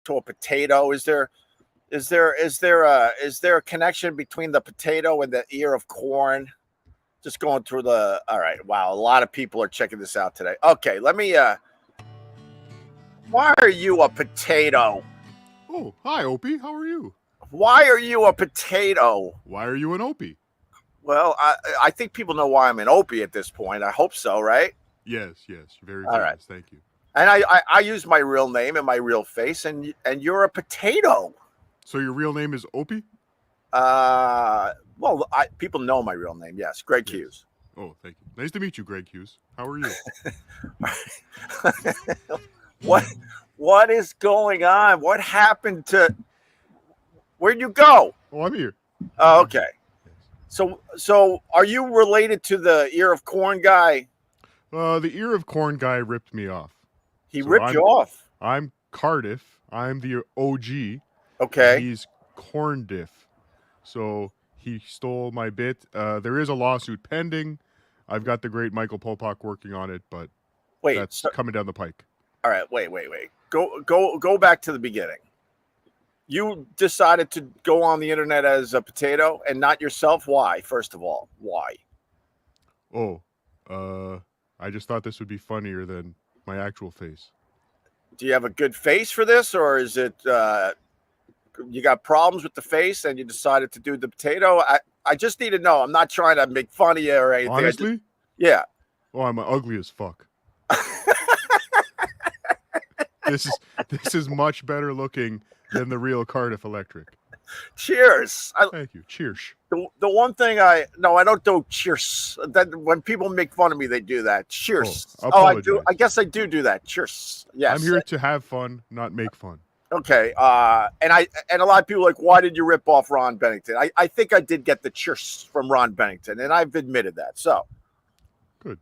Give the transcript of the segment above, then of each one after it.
to a potato? Is there a connection between the potato and the ear of corn? Just going through the. All right, wow, a lot of people are checking this out today. Okay, let me. Why are you a potato? Oh, hi, Opie. How are you? Why are you a potato? Why are you an Opie? Well, I think people know why I'm an Opie at this point. I hope so, right? Yes, very All famous. right. Thank you. And I use my real name and my real face, and you're a potato. So your real name is Opie? Well, people know my real name. Yes, Greg Hughes. Oh, thank you. Nice to meet you, Greg Hughes. How are you? What is going on? What happened to? Where'd you go? Oh, I'm here. Oh, okay. So are you related to the ear of corn guy? The ear of corn guy ripped me off. He ripped you off. I'm Cardiff. I'm the OG. Okay. He's Corndiff. So he stole my bit. There is a lawsuit pending. I've got the great Michael Popak working on it, but that's coming down the pike. All right, wait. Go back to the beginning. You decided to go on the internet as a potato and not yourself. Why? First of all, why? Oh, I just thought this would be funnier than my actual face. Do you have a good face for this, or is it you got problems with the face and you decided to do the potato? I just need to know. I'm not trying to make fun of you or anything. Honestly? Yeah. Oh, I'm ugly as fuck. This is much better looking than the real Cardiff Electric. Cheers. Thank you. Cheers. The one thing I don't do cheers. That when people make fun of me, they do that. Cheers. I do. I guess I do that. Cheers. Yes. I'm here to have fun, not make fun. Okay. And a lot of people are like, why did you rip off Ron Bennington? I think I did get the cheers from Ron Bennington, and I've admitted that. So good.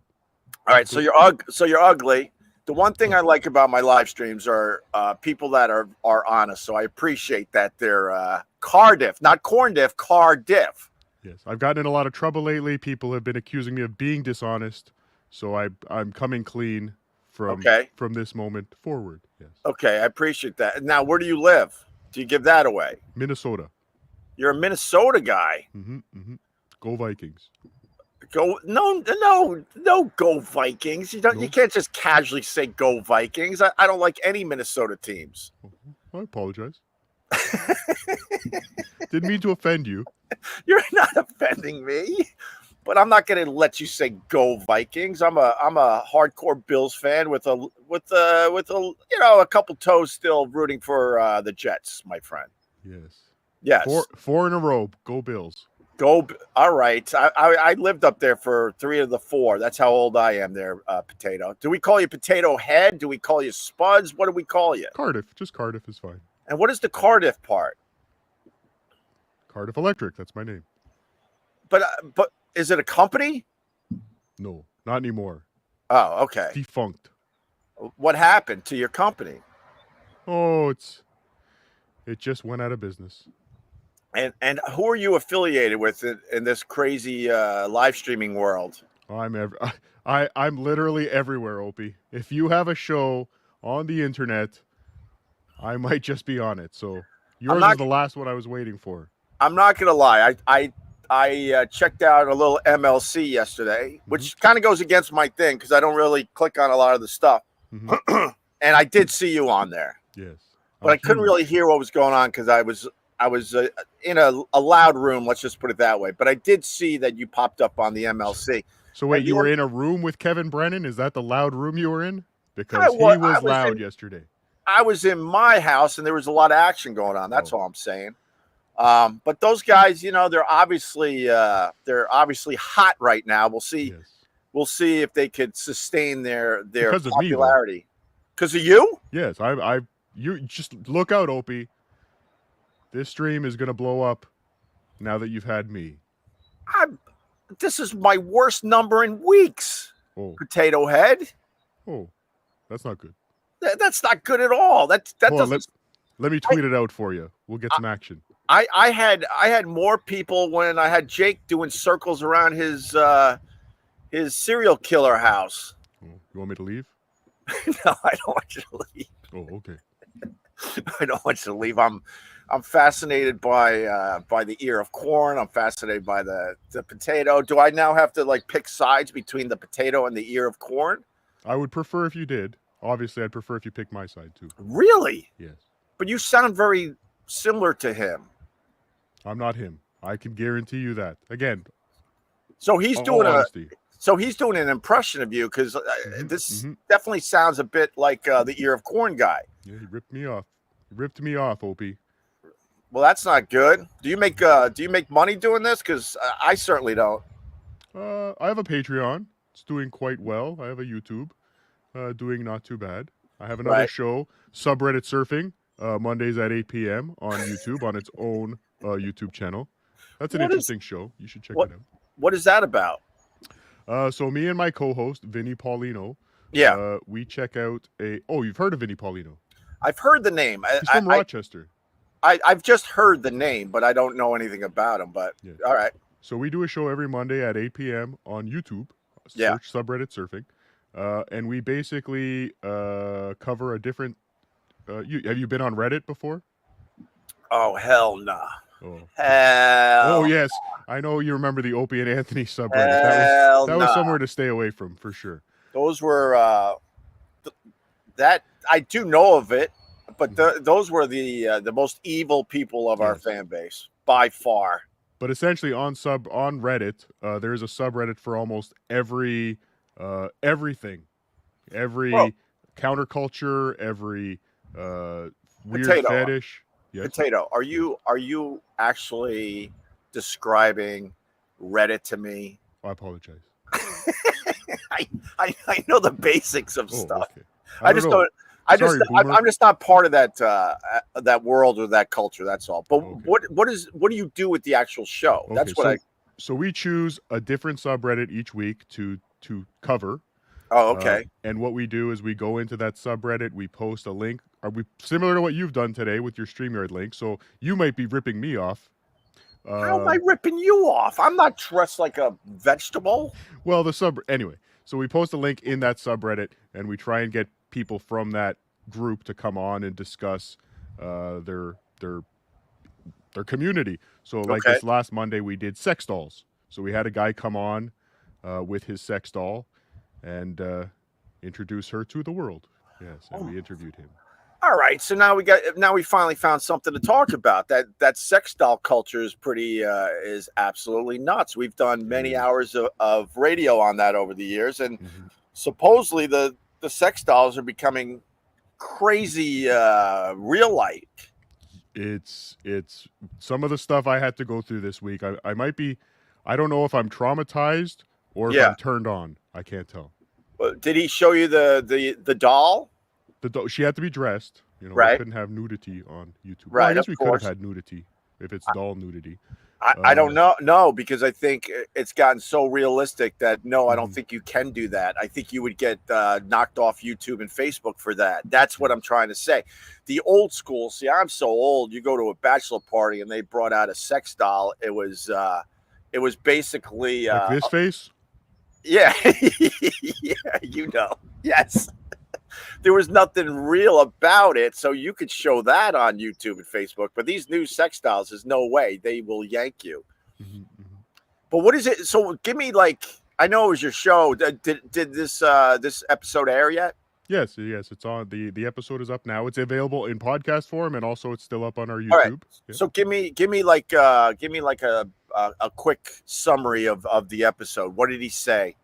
All right. So you're ugly. The one thing I like about my live streams are people that are honest. So I appreciate that they're Cardiff, not Corndiff, Cardiff. Yes, I've gotten in a lot of trouble lately. People have been accusing me of being dishonest. So I'm coming clean from this moment forward. Yes. Okay, I appreciate that. Now, where do you live? Do you give that away? Minnesota. You're a Minnesota guy. Mm-hmm. Go Vikings. No, go Vikings. You can't just casually say go Vikings. I don't like any Minnesota teams. I apologize. Didn't mean to offend you. You're not offending me, but I'm not going to let you say go Vikings. I'm a hardcore Bills fan with a couple toes still rooting for the Jets, my friend. Yes. Four in a row. Go Bills. All right. I lived up there for 3 of the 4. That's how old I am there, Potato. Do we call you Potato Head? Do we call you Spuds? What do we call you? Cardiff. Just Cardiff is fine. And what is the Cardiff part? Cardiff Electric. That's my name. But is it a company? No, not anymore. Oh, okay. Defunct. What happened to your company? Oh, it just went out of business. And who are you affiliated with in this crazy live streaming world? I'm literally everywhere, Opie. If you have a show on the internet, I might just be on it. So yours is the last one I was waiting for. I'm not gonna lie. I checked out a little MLC yesterday, which kind of goes against my thing because I don't really click on a lot of the stuff. And I did see you on there. Yes, but I couldn't really hear what was going on because I was in a loud room, let's just put it that way. But I did see that you popped up on the MLC. So wait, you were in a room with Kevin Brennan? Is that the loud room you were in? Because he was loud yesterday. I was in my house, and there was a lot of action going on. That's all I'm saying. But those guys, they're obviously hot right now. We'll see. Yes. We'll see if they could sustain their popularity. Because of you? Yes, you just look out, Opie. This stream is going to blow up now that you've had me. This is my worst number in weeks. Oh. Potato Head. Oh, that's not good. That's not good at all. That doesn't. Let me tweet it out for you. We'll get some action. I had more people when I had Jake doing circles around his serial killer house. Oh, you want me to leave? No, I don't want you to leave. Oh, okay. I don't want you to leave. I'm fascinated by the ear of corn. I'm fascinated by the potato. Do I now have to like pick sides between the potato and the ear of corn? I would prefer if you did. Obviously, I'd prefer if you picked my side too. Really? Yes. But you sound very similar to him. I'm not him. I can guarantee you that. Again. So he's doing an impression of you because this definitely sounds a bit like the ear of corn guy. Yeah, he ripped me off. He ripped me off, Opie. Well, that's not good. Do you make money doing this? Because I certainly don't. I have a Patreon. It's doing quite well. I have a YouTube, doing not too bad. I have another show, Subreddit Surfing, Mondays at 8 p.m. on YouTube on its own YouTube channel. That's an interesting show. You should check it out. What is that about? So me and my co-host, Vinny Paulino, we check out you've heard of Vinny Paulino? I've heard the name. He's from Rochester. I've just heard the name, but I don't know anything about him. But all right. So we do a show every Monday at 8 p.m. on YouTube. Search Subreddit Surfing. And we basically cover a different... have you been on Reddit before? Oh, hell nah. Oh. Hell. Oh, yes. I know you remember the Opie and Anthony subreddit. That was somewhere to stay away from, for sure. Those were... that I do know of it, but those were the most evil people of our fan base, by far. But essentially on Reddit, there's a subreddit for almost every everything, every counterculture, every weird fetish. Yes. Potato, are you actually describing Reddit to me? I apologize. I know the basics of stuff. Okay. I'm just not part of that world or that culture. That's all. But what do you do with the actual show? Okay, that's what So we choose a different subreddit each week to cover. Oh, okay. And what we do is we go into that subreddit, we post a link. Are we similar to what you've done today with your StreamYard link? So you might be ripping me off. How am I ripping you off? I'm not dressed like a vegetable. Well, anyway. So we post a link in that subreddit, and we try and get people from that group to come on and discuss their community. So like this last Monday, we did sex dolls. So we had a guy come on with his sex doll and introduce her to the world. Yes, and we interviewed him. All right, so now we finally found something to talk about. That sex doll culture is is absolutely nuts. We've done many hours of radio on that over the years, and supposedly the sex dolls are becoming crazy real life. It's some of the stuff I had to go through this week. I might be, I don't know if I'm traumatized or if I'm turned on. I can't tell. Did he show you the doll? She had to be dressed. We couldn't have nudity on YouTube. Right. Well, I guess we could have had nudity if it's doll nudity. I don't know. No, because I think it's gotten so realistic that I don't think you can do that. I think you would get knocked off YouTube and Facebook for that. That's what I'm trying to say. The old school. See, I'm so old. You go to a bachelor party and they brought out a sex doll. It was basically like this face. Yeah, yeah, yes. There was nothing real about it, so you could show that on YouTube and Facebook. But these new sex dolls, there's no way they will yank you. But what is it? So give me I know it was your show. Did this episode air yet? Yes, it's on. The episode is up now. It's available in podcast form, and also it's still up on our YouTube. All right. Yeah. So give me a quick summary of the episode. What did he say?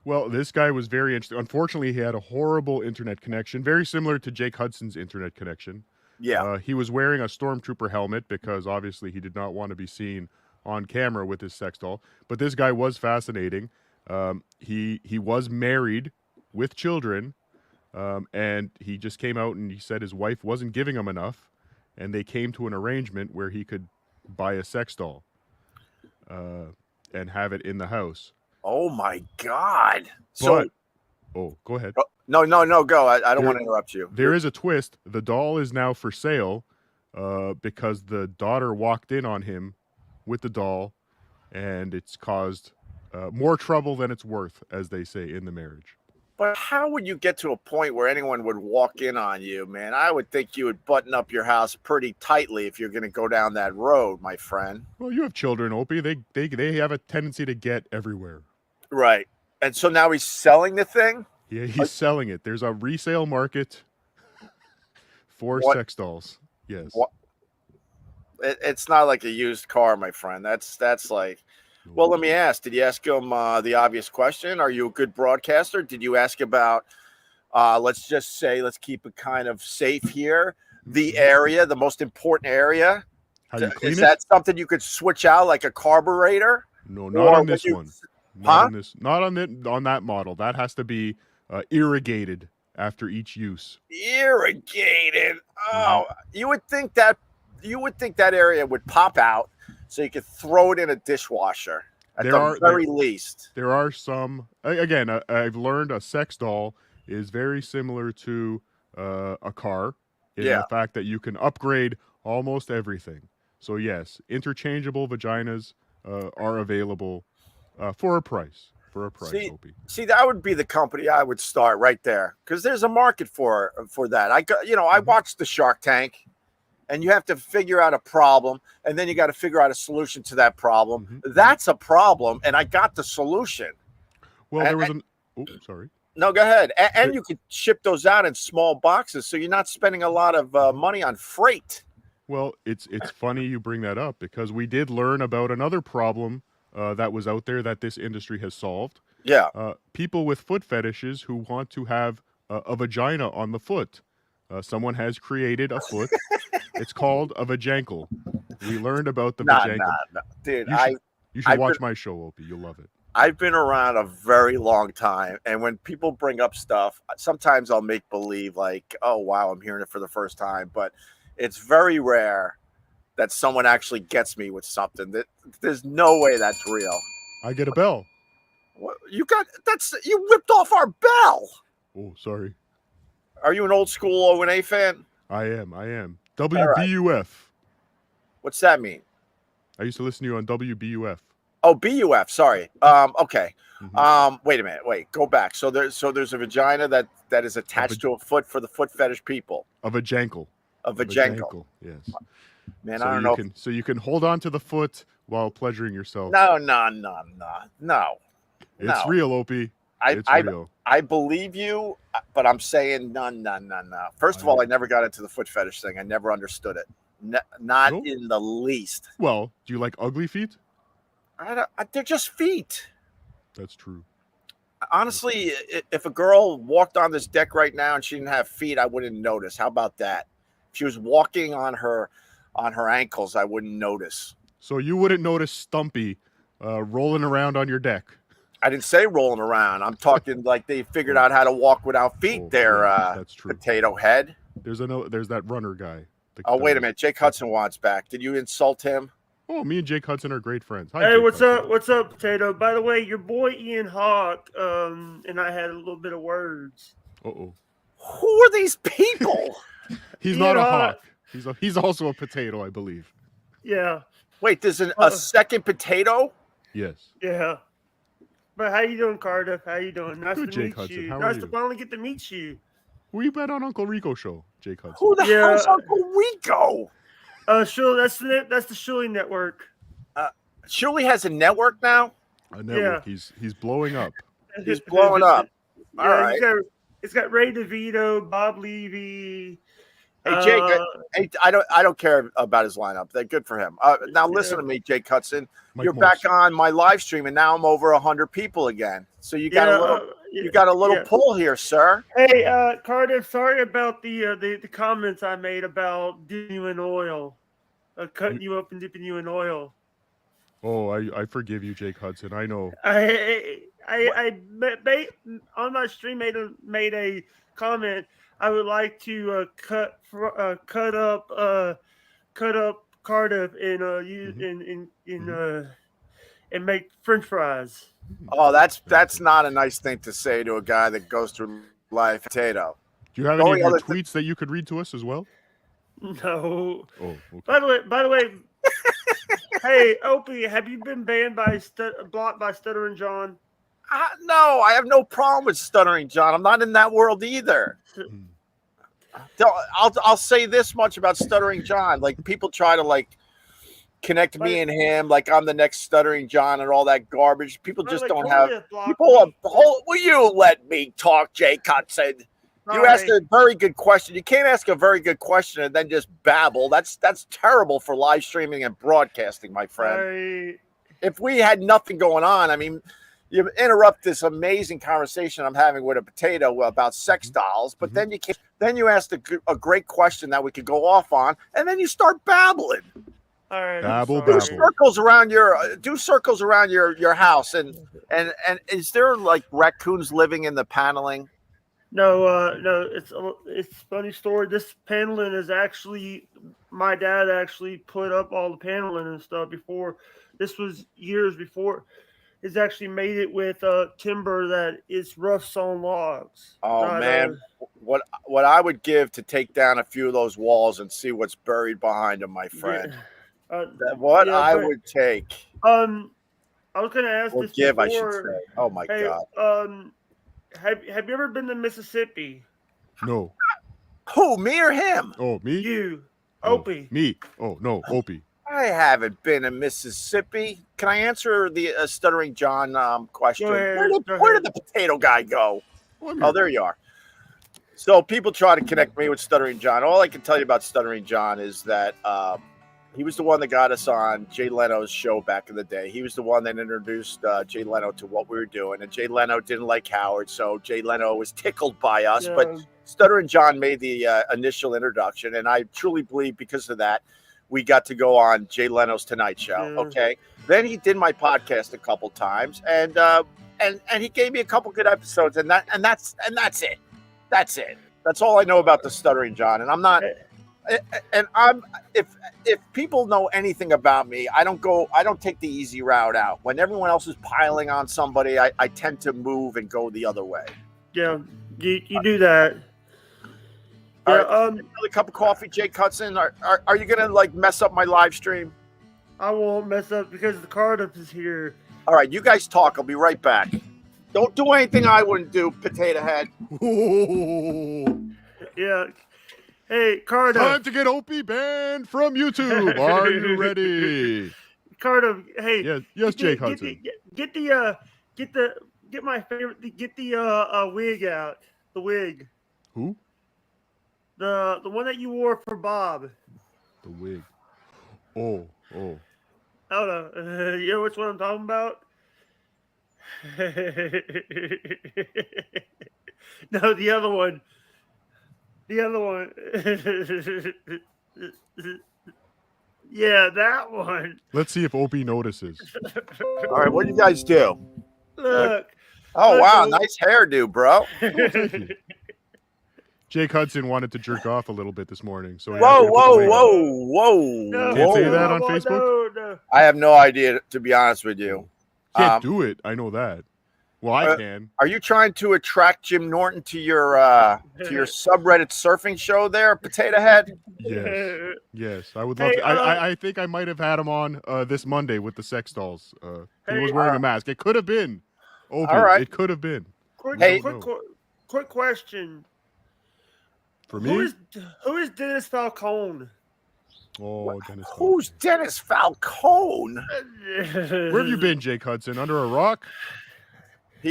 Well, this guy was very interesting. Unfortunately, he had a horrible internet connection, very similar to Jake Hudson's internet connection. Yeah. He was wearing a stormtrooper helmet because obviously he did not want to be seen on camera with his sex doll. But this guy was fascinating. He was married with children, and he just came out and he said his wife wasn't giving him enough, and they came to an arrangement where he could buy a sex doll and have it in the house. Oh my God! Go ahead. No, go. I don't want to interrupt you. There is a twist. The doll is now for sale because the daughter walked in on him with the doll, and it's caused more trouble than it's worth, as they say in the marriage. But how would you get to a point where anyone would walk in on you, man? I would think you would button up your house pretty tightly if you're going to go down that road, my friend. Well, you have children, Opie. They have a tendency to get everywhere. Right. And so now he's selling the thing? Yeah, he's selling it. There's a resale market for sex dolls. Yes. What? It's not like a used car, my friend. That's like, well, let me ask. Did you ask him the obvious question? Are you a good broadcaster? Did you ask about, let's just say, let's keep it kind of safe here, the area, the most important area? How you clean Is it? that something you could switch out like a carburetor? No, not on this one. Not on that model. That has to be irrigated after each use. Irrigated. Oh, you would think that area would pop out so you could throw it in a dishwasher at the very least. There are some. Again, I've learned a sex doll is very similar to a car in the fact that you can upgrade almost everything. So yes, interchangeable vaginas are available for a price. Opie. See, that would be the company I would start right there, because there's a market for that. I watched the Shark Tank, and you have to figure out a problem, and then you got to figure out a solution to that problem. That's a problem, and I got the solution. Well, there was sorry. No, go ahead. And you could ship those out in small boxes, so you're not spending a lot of money on freight. Well, it's funny you bring that up, because we did learn about another problem that was out there that this industry has solved. Yeah. People with foot fetishes who want to have a vagina on the foot. Someone has created a foot. It's called a vajankle. We learned about the vajankle. Nah. Dude, you should watch my show, Opie. You'll love it. I've been around a very long time, and when people bring up stuff, sometimes I'll make believe like, oh, wow, I'm hearing it for the first time. But it's very rare that someone actually gets me with something. There's no way that's real. I get a bell. What, you ripped off our bell. Oh, sorry. Are you an old school O&A fan? I am. WBUF. Right. What's that mean? I used to listen to you on WBUF. Oh, BUF. Sorry. Okay. Wait a minute. Wait. Go back. So there's a vagina that is attached to a foot for the foot fetish people. A vajankle. A vajankle. Yes. Man, so I don't know. So you can hold on to the foot while pleasuring yourself. No. It's real, Opie. It's real. I believe you, but I'm saying no. First of all, I never got into the foot fetish thing. I never understood it. Not in the least. Well, do you like ugly feet? They're just feet. That's true. Honestly, if a girl walked on this deck right now and she didn't have feet, I wouldn't notice. How about that? If she was walking on her ankles, I wouldn't notice. So you wouldn't notice Stumpy rolling around on your deck? I didn't say rolling around. I'm talking like they figured out how to walk without feet. That's true. Potato head. There's that runner guy. Wait a minute. Jake Hudson wants back. Did you insult him? Oh, me and Jake Hudson are great friends. Hi, hey, Jake Hudson. What's up, Potato? By the way, your boy Ian Hawk and I had a little bit of words. Uh-oh. Who are these people? He's not a hawk. He's also a potato, I believe. Yeah. Wait, there's a second potato? Yes. Yeah. But how you doing, Cardiff? How you doing? Nice Good, to Jake meet you. Hudson. Nice to finally get to meet you. We met on Uncle Rico show, Jake Hudson. Who the hell's Uncle Rico? Sure, that's the Shuley Network. Shuley has a network now? A network. Yeah. He's blowing up. He's blowing up. All right. It's got Ray DeVito, Bob Levy. Hey Jake, I don't care about his lineup. They're good for him. Now listen to me, Jake Hudson. You're back on my live stream, and now I'm over 100 people again. So you got a little pull here, sir. Hey, Cardiff, sorry about the comments I made about dipping you in oil, cutting you up and dipping you in oil. Oh, I forgive you, Jake Hudson. I know. I on my stream made a comment. I would like to cut up Cardiff and and make French fries. Oh, that's not a nice thing to say to a guy that goes through life. Potato. Do you have any of your tweets that you could read to us as well? No. Oh. Okay. By the way. Hey, Opie, have you been banned blocked by Stuttering John? No, I have no problem with Stuttering John. I'm not in that world either. I'll say this much about Stuttering John. Like, people try to like connect me and him like I'm the next Stuttering John and all that garbage. People just don't have people. Will you let me talk, Jay Cutson? You asked a very good question. You can't ask a very good question and then just babble. That's terrible for live streaming and broadcasting, my friend. If we had nothing going on, I mean, you interrupt this amazing conversation I'm having with a potato about sex dolls, but then you asked a great question that we could go off on, and then you start babbling. All right, babble. Do circles around your house, and is there like raccoons living in the paneling? No, it's a funny story. This paneling is actually my dad actually put up all the paneling and stuff before. This was years before. He's actually made it with timber that is rough sawn logs. Oh man, what I would give to take down a few of those walls and see what's buried behind them, my friend. I would take. I was gonna ask or this give, before. I should say. Oh my god. Have you ever been to Mississippi? No. Who, me or him? Oh, me? You, Opie. Me. Oh no, Opie. I haven't been in Mississippi. Can I answer the Stuttering John question? Where did the potato guy go? Oh, there you are. So people try to connect me with Stuttering John. All I can tell you about Stuttering John is that he was the one that got us on Jay Leno's show back in the day. He was the one that introduced Jay Leno to what we were doing. And Jay Leno didn't like Howard, so Jay Leno was tickled by us. Yeah. But Stuttering John made the initial introduction, and I truly believe because of that, we got to go on Jay Leno's Tonight Show. Yeah. Okay. Then he did my podcast a couple times, and he gave me a couple good episodes, and that's it. That's it. That's all I know about the Stuttering John. And I'm not. And if people know anything about me, I don't take the easy route out. When everyone else is piling on somebody, I tend to move and go the other way. Yeah, you do that. Yeah, another cup of coffee, Jay Cutson. Are you gonna like mess up my live stream? I won't mess up because the Cardiff is here. All right, you guys talk. I'll be right back. Don't do anything I wouldn't do, potato head. Yeah. Hey, Cardiff. Time to get Opie banned from YouTube. Are you ready? Cardiff, hey. Yes, Jake Hudson. Get my favorite. Get the wig out. The wig. Who? The one that you wore for Bob. The wig. Oh. I don't know. You know which one I'm talking about? No, the other one. Yeah, that one. Let's see if Opie notices. All right, what do you guys do? Look. Oh, wow. Nice hairdo, bro. Oh, thank you. Jake Hudson wanted to jerk off a little bit this morning. So whoa. No, can't say that on Facebook? No. I have no idea, to be honest with you. Can't do it. I know that. Well, I can. Are you trying to attract Jim Norton to your subreddit surfing show there, Potato Head? Yes. I would love to. I think I might have had him on this Monday with the sex dolls. He was wearing a mask. It could have been. Opie. All right. It could have been. Quick question. For me? Who is Dennis Falcone? Oh, Dennis Falcone. Who's Dennis Falcone? Where have you been, Jake Hudson? Under a rock? Who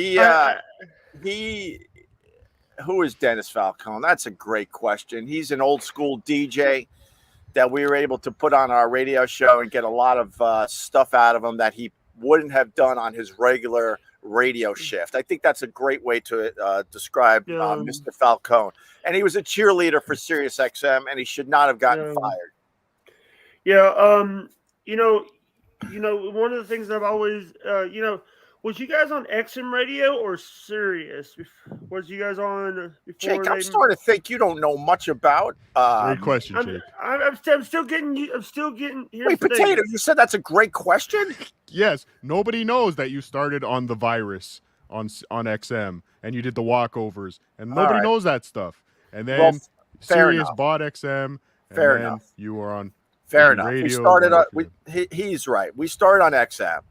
is Dennis Falcone? That's a great question. He's an old school DJ that we were able to put on our radio show and get a lot of stuff out of him that he wouldn't have done on his regular radio shift. I think that's a great way to describe Mr. Falcone. And he was a cheerleader for Sirius XM, and he should not have gotten fired. Yeah. You know, one of the things that I've always, was you guys on XM radio or Sirius? Was you guys on before? Jake, I'm starting to think you don't know much about. Great question, Jake. I'm still getting. Wait, Potato, you said that's a great question? Yes. Nobody knows that you started on the virus on XM and you did the walkovers, and nobody knows that stuff. And then Sirius bought XM. Fair enough. You were on. Fair enough. Radio, we started on. He's right. We started on XM.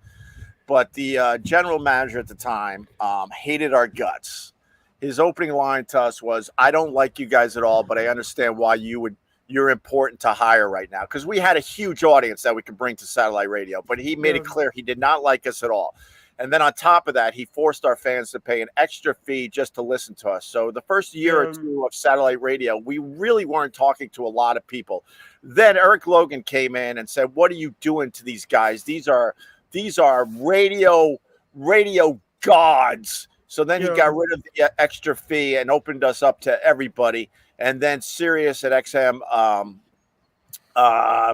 but the general manager at the time hated our guts. His opening line to us was, "I don't like you guys at all, but I understand why you're important to hire right now," because we had a huge audience that we could bring to satellite radio. But he made it clear he did not like us at all. And then on top of that, he forced our fans to pay an extra fee just to listen to us. So the first year or two of satellite radio, we really weren't talking to a lot of people. Then Eric Logan came in and said, "What are you doing to these guys? These are radio gods." So then he got rid of the extra fee and opened us up to everybody. And then Sirius and XM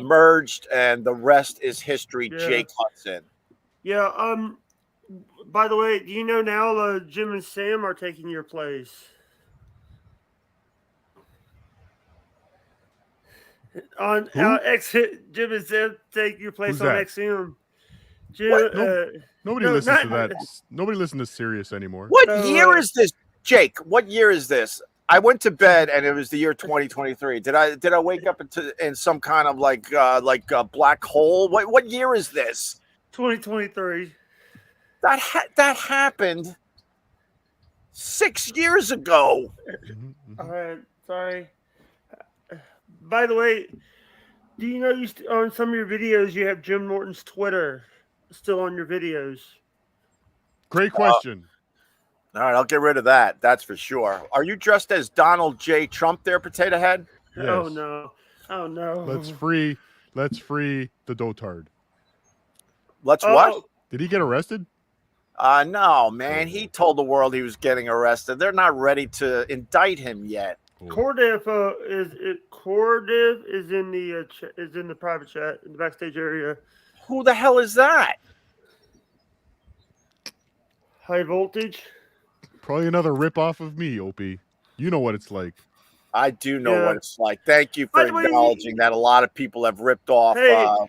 merged, and the rest is history. Jake Hudson. Yeah. By the way, do you know now Jim and Sam are taking your place? On Jim and Sam take your place on XM. Jim, nobody listens to that. Nobody listens to Sirius anymore. What year is this, Jake? What year is this? I went to bed and it was the year 2023. Did I wake up in some kind of like a black hole? What year is this? 2023. That happened 6 years ago. All right, sorry. By the way, do you know on some of your videos you have Jim Norton's Twitter still on your videos? Great question. All right, I'll get rid of that. That's for sure. Are you dressed as Donald J. Trump there, Potato Head? Yes. Oh no. Let's free the dotard. What? Did he get arrested? No, man. He told the world he was getting arrested. They're not ready to indict him yet. Cardiff is in the private chat in the backstage area. Who the hell is that? High voltage. Probably another ripoff of me, Opie. You know what it's like. I do know what it's like. Thank you for acknowledging that a lot of people have ripped off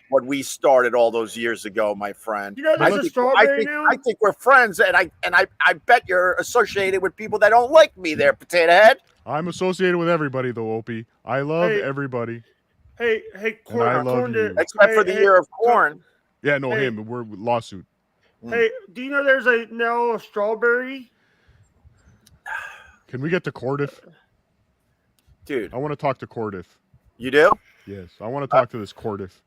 what we started all those years ago, my friend. You know, there's a strawberry now? I think we're friends, and I bet you're associated with people that don't like me there, Potato Head. I'm associated with everybody, though, Opie. I love everybody. Hey, Corn. I love you. Except for the year of corn. Yeah, no, him. We're lawsuit. Hey, do you know there's now a strawberry? Can we get to Cardiff? Dude. I want to talk to Cardiff. You do? Yes, I want to talk to this Cardiff.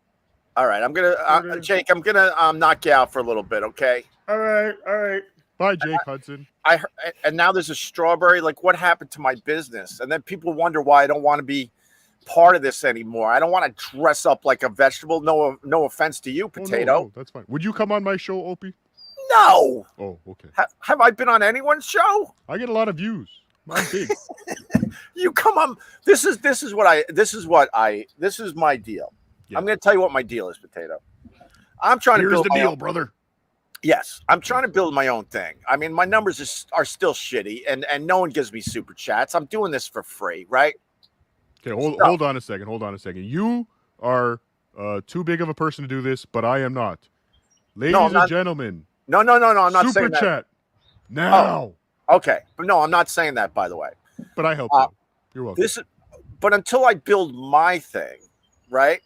All right, I'm gonna Jake. I'm gonna knock you out for a little bit, okay? All right. Bye, Jake Hudson. And now there's a strawberry. Like, what happened to my business? And then people wonder why I don't want to be part of this anymore. I don't want to dress up like a vegetable. No offense to you, Potato. No, that's fine. Would you come on my show, Opie? No. Oh, okay. Have I been on anyone's show? I get a lot of views. I'm big. You come on. This is my deal. Yeah. I'm going to tell you what my deal is, Potato. I'm trying to build the deal, brother. Yes, I'm trying to build my own thing. I mean, my numbers are still shitty, and no one gives me super chats. I'm doing this for free, right? Okay, hold on a second. You are too big of a person to do this, but I am not. Ladies and gentlemen. No. I'm not saying that. Super chat now. Oh, okay, but no, I'm not saying that. By the way, but I help you. You're welcome. But until I build my thing, right?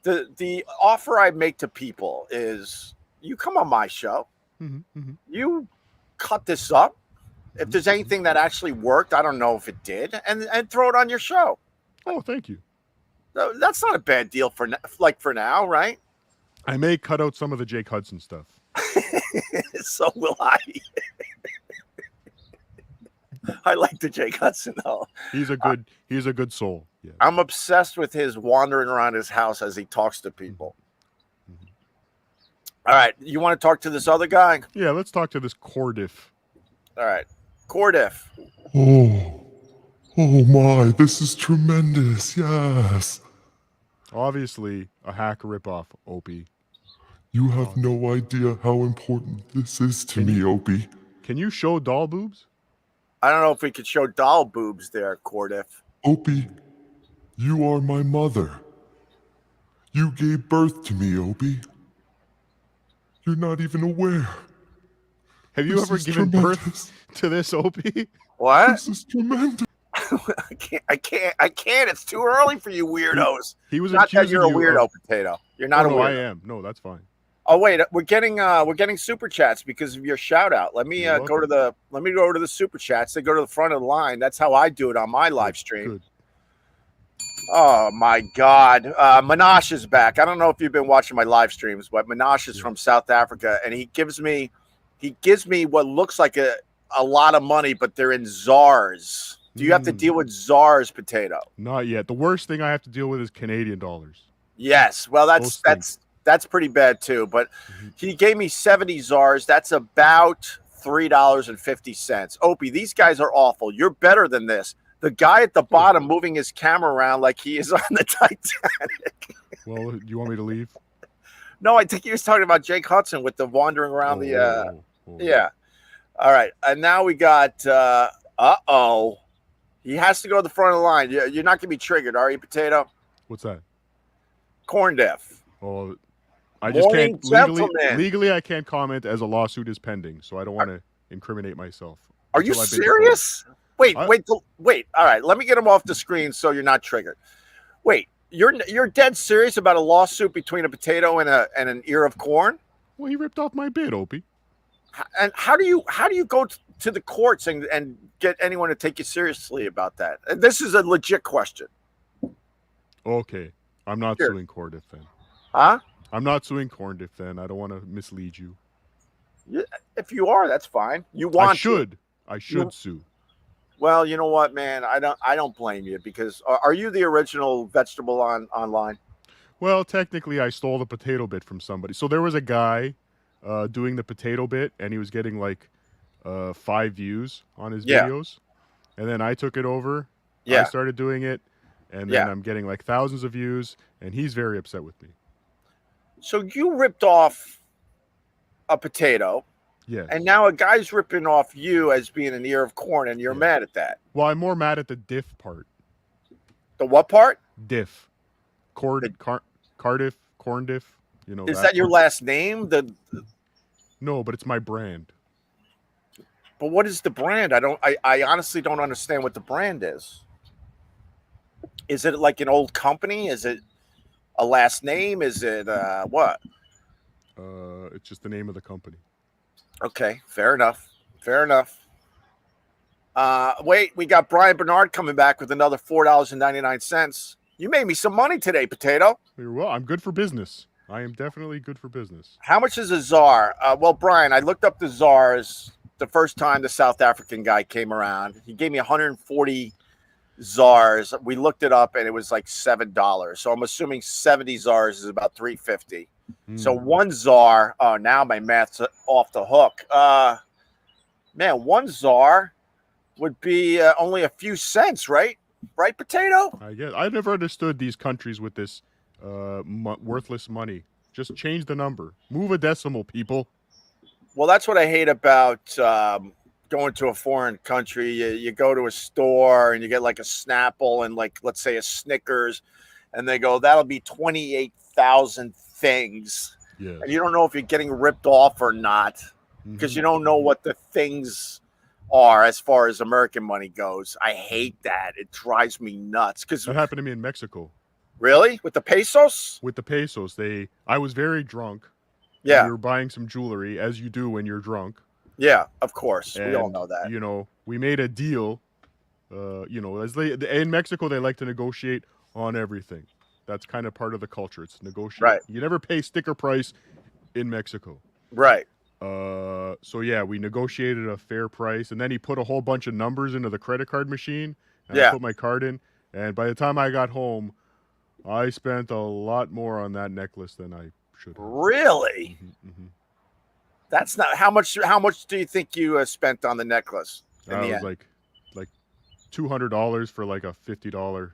The offer I make to people is, you come on my show, you cut this up. If there's anything that actually worked, I don't know if it did, and throw it on your show. Oh, thank you. That's not a bad deal for now, right? I may cut out some of the Jake Hudson stuff. So will I. I like the Jake Hudson though. He's a good soul. Yeah. I'm obsessed with his wandering around his house as he talks to people. All right, you want to talk to this other guy? Yeah, let's talk to this Cardiff. All right, Cardiff. Oh my, this is tremendous. Yes. Obviously, a hack ripoff, Opie. You have no idea how important this is to me, Opie. Can you show doll boobs? I don't know if we could show doll boobs there, Cardiff. Opie, you are my mother. You gave birth to me, Opie. You're not even aware. Have you ever given birth to this, Opie? What? This is tremendous. I can't. It's too early for you weirdos. He was not accusing that you're a weirdo, of... Potato. You're not a weirdo. I am. No, that's fine. Oh wait, we're getting super chats because of your shout out. Let me go to the super chats. They go to the front of the line. That's how I do it on my live stream. Good. Oh my God, Minash is back. I don't know if you've been watching my live streams, but Minash is from South Africa, and he gives me what looks like a lot of money, but they're in ZARs. Do you have to deal with ZARs, Potato? Not yet. The worst thing I have to deal with is Canadian dollars. Yes. Well, that's pretty bad too. But he gave me 70 ZARs. That's about $3.50. Opie, these guys are awful. You're better than this. The guy at the bottom moving his camera around like he is on the Titanic. Well, do you want me to leave? No, I think he was talking about Jake Hudson with the wandering around Yeah. All right. And now we got he has to go to the front of the line. You're not going to be triggered, are you, Potato? What's that? Corn Diff. Oh, I just Morning, can't gentlemen. legally I can't comment as a lawsuit is pending, so I don't want to incriminate myself. Are you serious? Wait. All right, let me get him off the screen so you're not triggered. Wait, you're dead serious about a lawsuit between a potato and an ear of corn? Well, he ripped off my bid, Opie. And how do you go to the courts and get anyone to take you seriously about that? This is a legit question. Okay, I'm not suing Cardiff then. Huh? I'm not suing Cardiff then. I don't want to mislead you. If you are, that's fine. I should sue. Well, you know what, man? I don't blame you because are you the original vegetable online? Well, technically, I stole the potato bit from somebody. So there was a guy doing the potato bit, and he was getting like 5 views on his videos, and then I took it over. I started doing it, and then I'm getting like thousands of views, and he's very upset with me. So you ripped off a potato. Yes. And now a guy's ripping off you as being an ear of corn, and you're mad at that. Well, I'm more mad at the diff part. The what part? Diff. Cardiff, corn diff. You know. Is that your last name? No, but it's my brand. But what is the brand? I honestly don't understand what the brand is. Is it like an old company? Is it a last name? Is it what? It's just the name of the company. Okay, fair enough. Wait, we got Brian Bernard coming back with another $4.99. You made me some money today, Potato. Well, I'm good for business. I am definitely good for business. How much is a ZAR? Well, Brian, I looked up the ZARs the first time the South African guy came around. He gave me 140 ZARs. We looked it up, and it was like $7. So I'm assuming 70 ZARs is about $3.50. So one ZAR. Oh, now my math's off the hook. Man, one ZAR would be only a few cents, right? Right, Potato? I guess I never understood these countries with this worthless money. Just change the number. Move a decimal, people. Well, that's what I hate about going to a foreign country. You go to a store and you get like a Snapple and like, let's say a Snickers, and they go, that'll be 28,000 things. Yes. And you don't know if you're getting ripped off or not because you don't know what the things are as far as American money goes. I hate that. It drives me nuts. Because that happened to me in Mexico. Really? With the pesos? With the pesos. I was very drunk. Yeah. We were buying some jewelry, as you do when you're drunk. Yeah, of course. And, we all know that. You know, we made a deal. In Mexico, they like to negotiate on everything. That's kind of part of the culture. It's negotiate. Right. You never pay sticker price in Mexico. Right. So yeah, we negotiated a fair price, and then he put a whole bunch of numbers into the credit card machine. And I put my card in, and by the time I got home, I spent a lot more on that necklace than I should have. Really? Mm-hmm. That's not how much. How much do you think you spent on the necklace? It was like $200 for like a $50.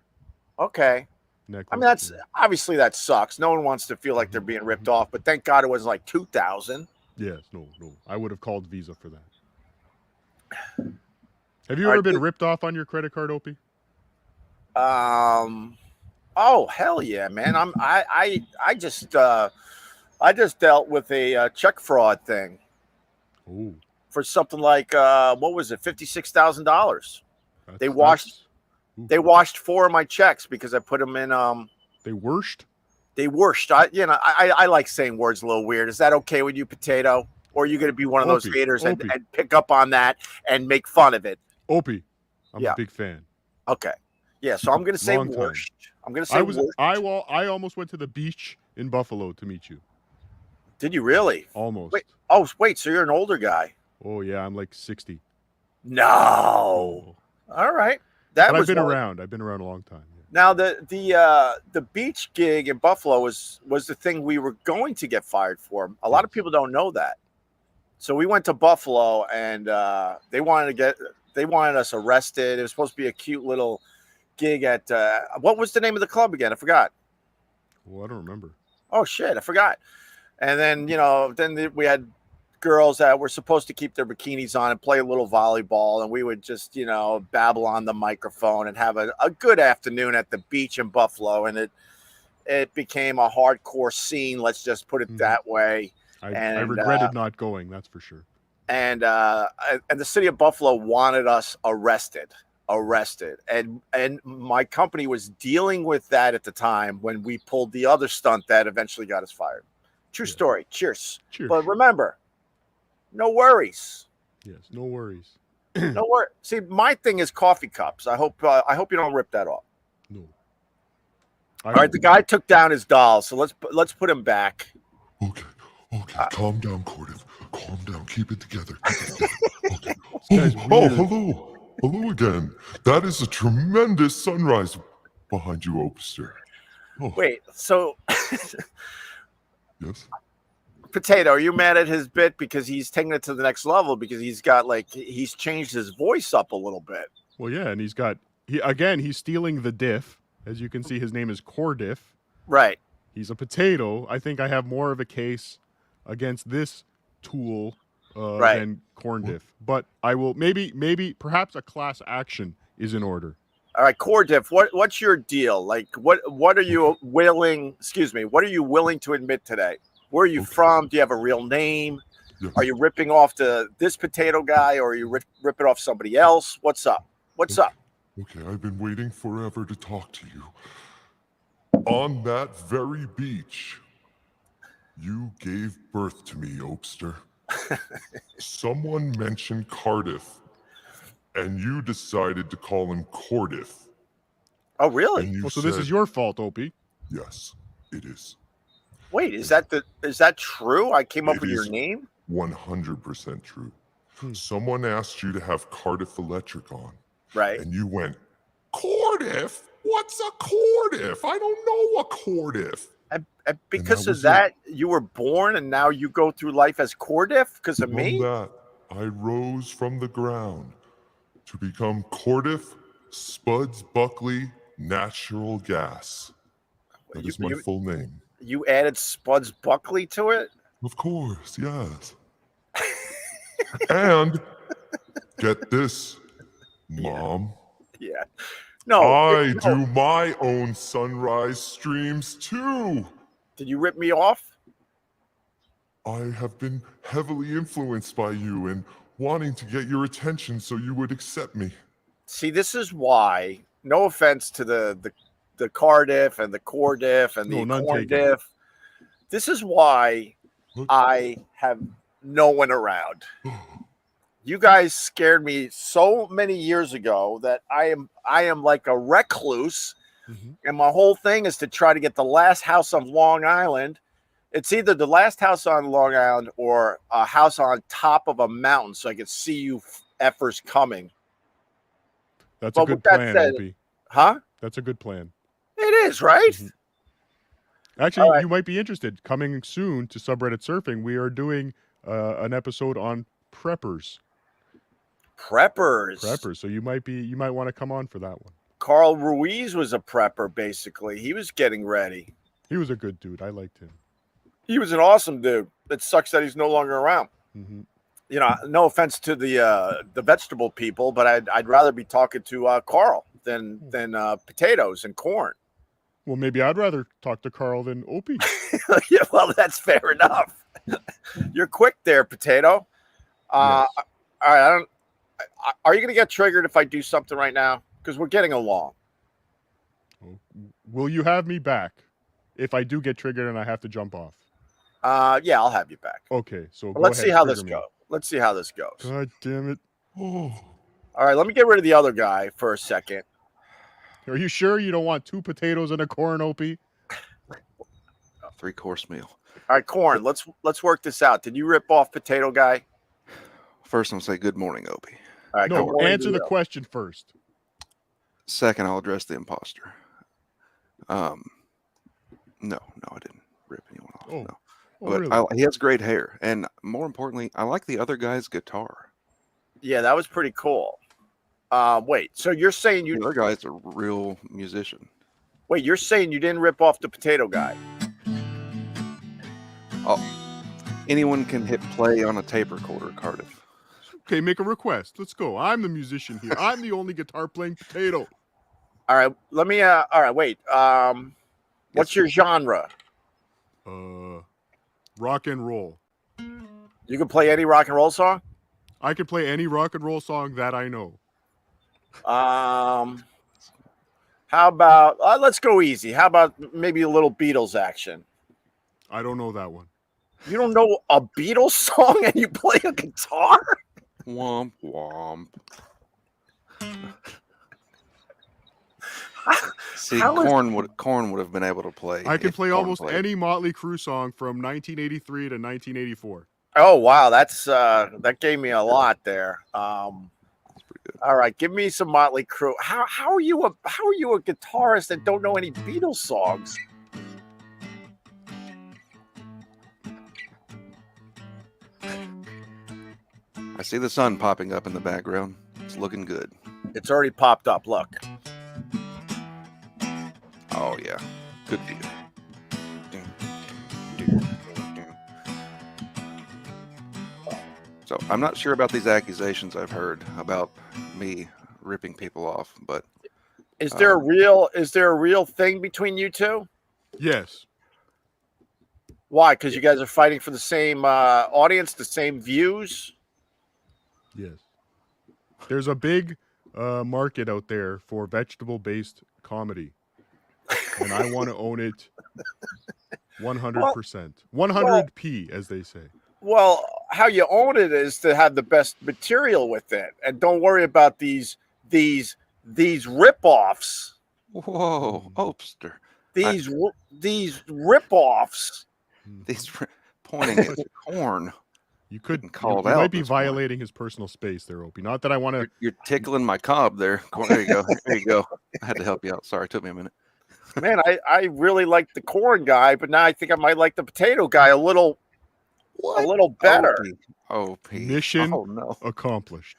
Okay. Necklace. I mean, that's obviously that sucks. No one wants to feel like they're being ripped off, but thank God it was like 2,000. Yes, no. I would have called Visa for that. Have you ever been ripped off on your credit card, Opie? Oh hell yeah, man! I just dealt with a check fraud thing. Ooh. For something like what was it, $56,000? They washed 4 of my checks because I put them in. They washed. They worshed. I like saying words a little weird. Is that okay with you, Potato? Or are you going to be one of those Opie, haters and Opie. pick up on that and make fun of it? Opie, I'm Yeah. a big fan. Okay. Yeah, so I'm going to say Long time. worshed. I'm going to say worshed. I almost went to the beach in Buffalo to meet you. Did you really? Almost. Wait. So you're an older guy? Oh yeah, I'm like 60. No. Oh. All right. I've been around. I've been around a long time. Yeah. Now the beach gig in Buffalo was the thing we were going to get fired for. A lot of people don't know that. So we went to Buffalo and they wanted us arrested. It was supposed to be a cute little gig at what was the name of the club again? I forgot. Well, I don't remember. Oh shit, I forgot. And then we had girls that were supposed to keep their bikinis on and play a little volleyball, and we would just babble on the microphone and have a good afternoon at the beach in Buffalo. And it became a hardcore scene. Let's just put it that way. I regretted not going. That's for sure. And the city of Buffalo wanted us arrested, and my company was dealing with that at the time when we pulled the other stunt that eventually got us fired. True story. Cheers. But remember, no worries. Yes, no worries. No worries. See, my thing is coffee cups. I hope you don't rip that off. No. All right, the guy took down his doll, so let's put him back. Okay. Calm down, Cardiff. Calm down. Keep it together. Okay. Hello again. That is a tremendous sunrise behind you, Opster. Oh. Wait, so yes. Potato, are you mad at his bit because he's taking it to the next level because he's changed his voice up a little bit? Well, yeah, and he's stealing the diff. As you can see, his name is Cardiff. Right. He's a potato. I think I have more of a case against this tool than corn diff. But I will perhaps a class action is in order. All right, Core Diff, what's your deal? Like, what are you willing? Excuse me. What are you willing to admit today? Where are you from? Do you have a real name? Yes. Are you ripping off this potato guy, or are you ripping off somebody else? What's up? What's up? Okay, I've been waiting forever to talk to you. On that very beach, you gave birth to me, Opster. Someone mentioned Cardiff, and you decided to call him Cardiff. Oh, really? So this is your fault, Opie. Yes, it is. Wait, is that true? I came up with your name? 100% true. Someone asked you to have Cardiff Electric on. Right. And you went, Cardiff? What's a Cardiff? I don't know a Cardiff. Because of that, you were born and now you go through life as Cardiff because of me? From that, I rose from the ground to become Cardiff Spuds Buckley Natural Gas. That is my full name. You added Spuds Buckley to it? Of course, yes. And get this, Mom. Yeah. I do my own sunrise streams too. Did you rip me off? I have been heavily influenced by you and wanting to get your attention so you would accept me. See, this is why, no offense to the Cardiff and the Core Diff and the Corn Diff. This is why I have no one around. You guys scared me so many years ago that I am like a recluse, and my whole thing is to try to get the last house on Long Island. It's either the last house on Long Island or a house on top of a mountain so I can see you effers coming. That's a good plan, Opie. Huh? That's a good plan. It is, right? Actually, you might be interested. Coming soon to Subreddit Surfing, we are doing an episode on preppers. Preppers. So you might want to come on for that one. Carl Ruiz was a prepper, basically. He was getting ready. He was a good dude. I liked him. He was an awesome dude. It sucks that he's no longer around. No offense to the vegetable people, but I'd rather be talking to Carl than potatoes and corn. Well, maybe I'd rather talk to Carl than Opie. Yeah, well, that's fair enough. You're quick there, potato. Yes. All right, are you going to get triggered if I do something right now? Because we're getting along. Will you have me back if I do get triggered and I have to jump off? Yeah, I'll have you back. Okay, so But let's see how this trigger me. goes. Let's see how this goes. God damn it. Oh, All right, let me get rid of the other guy for a second. Are you sure you don't want 2 potatoes and a corn, Opie? A 3-course meal. All right, Corn, let's work this out. Did you rip off Potato Guy? First, I'm gonna say good morning, Opie. All right, good No, morning to answer the you. question first. Second, I'll address the imposter. No, I didn't rip anyone off. Oh. No. Oh, But really? he has great hair, and more importantly, I like the other guy's guitar. Yeah, that was pretty cool. Wait, so you're saying The other guy's a real musician. you're saying you didn't rip off the Potato Guy? Oh, anyone can hit play on a tape recorder, Cardiff. Okay, make a request. Let's go. I'm the musician here. I'm the only guitar playing potato. All right, let me. All right, wait. What's your genre? Rock and roll. You can play any rock and roll song. I can play any rock and roll song that I know. How about let's go easy. How about maybe a little Beatles action? I don't know that one. You don't know a Beatles song and you play a guitar? Womp womp. See, Corn would have been able to play. I can if play Korn almost played. any Motley Crue song from 1983 to 1984. Oh wow, that's that gave me a lot there. That's pretty good. All right, give me some Motley Crue. How are you a guitarist and don't know any Beatles songs? I see the sun popping up in the background. It's looking good. It's already popped up. Look. Oh yeah, good view. So I'm not sure about these accusations I've heard about me ripping people off, but Is there a real thing between you two? Yes. Why? Because you guys are fighting for the same audience, the same views. Yes. There's a big market out there for vegetable-based comedy. And I want to own it 100%. 100p, as they say. Well, how you own it is to have the best material with it, and don't worry about these rip-offs. whoa, Opster. These rip-offs. These pointing at Corn. You could Getting called you out might be this morning. violating his personal space there, Opie. Not that I want to. You're tickling my cob there. Corn, there you go. There you go. I had to help you out. Sorry, it took me a minute. Man, I really like the corn guy, but now I think I might like the potato guy a little better. Opie. Mission Oh no. accomplished.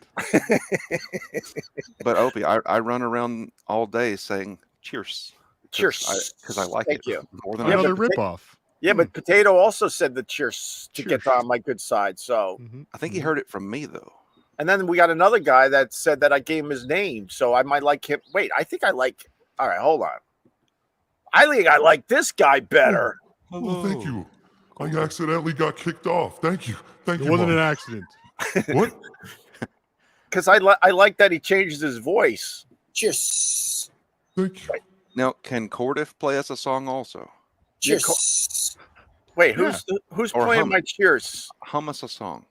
But Opie, I run around all day saying cheers. Cheers. Because I like Thank it you. more than Yeah, I Another should. ripoff. Yeah, but Potato also said the cheers to get Cheers. on my good side. So, Mhm. I think he heard it from me though. and then we got another guy that said that I gave him his name, so I might like him. Wait, I think I like. All right, hold on. I think I like this guy better. Oh, thank you. I accidentally got kicked off. Thank you. Thank It you. wasn't an Mom. accident. What? Because I like that he changes his voice. Cheers. Thank you. Now, can Cardiff play us a song also? Cheers. Wait, who's Or playing hum my it. cheers? Hum us a song.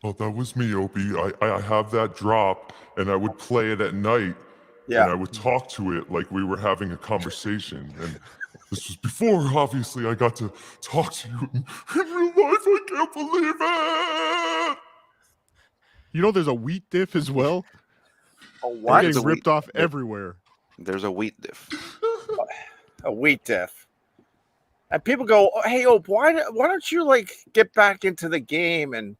Oh, that was me, Opie. I have that drop, and I would play it at night, and I Yeah. would talk to it like we were having a conversation. And this was before, obviously, I got to talk to you in real life. I can't believe it. You know, there's a wheat diff as well. A They're what? There's getting a ripped wheat off diff. everywhere. There's a wheat diff. A wheat diff. And people go, oh, "Hey, Ope, why don't you like get back into the game and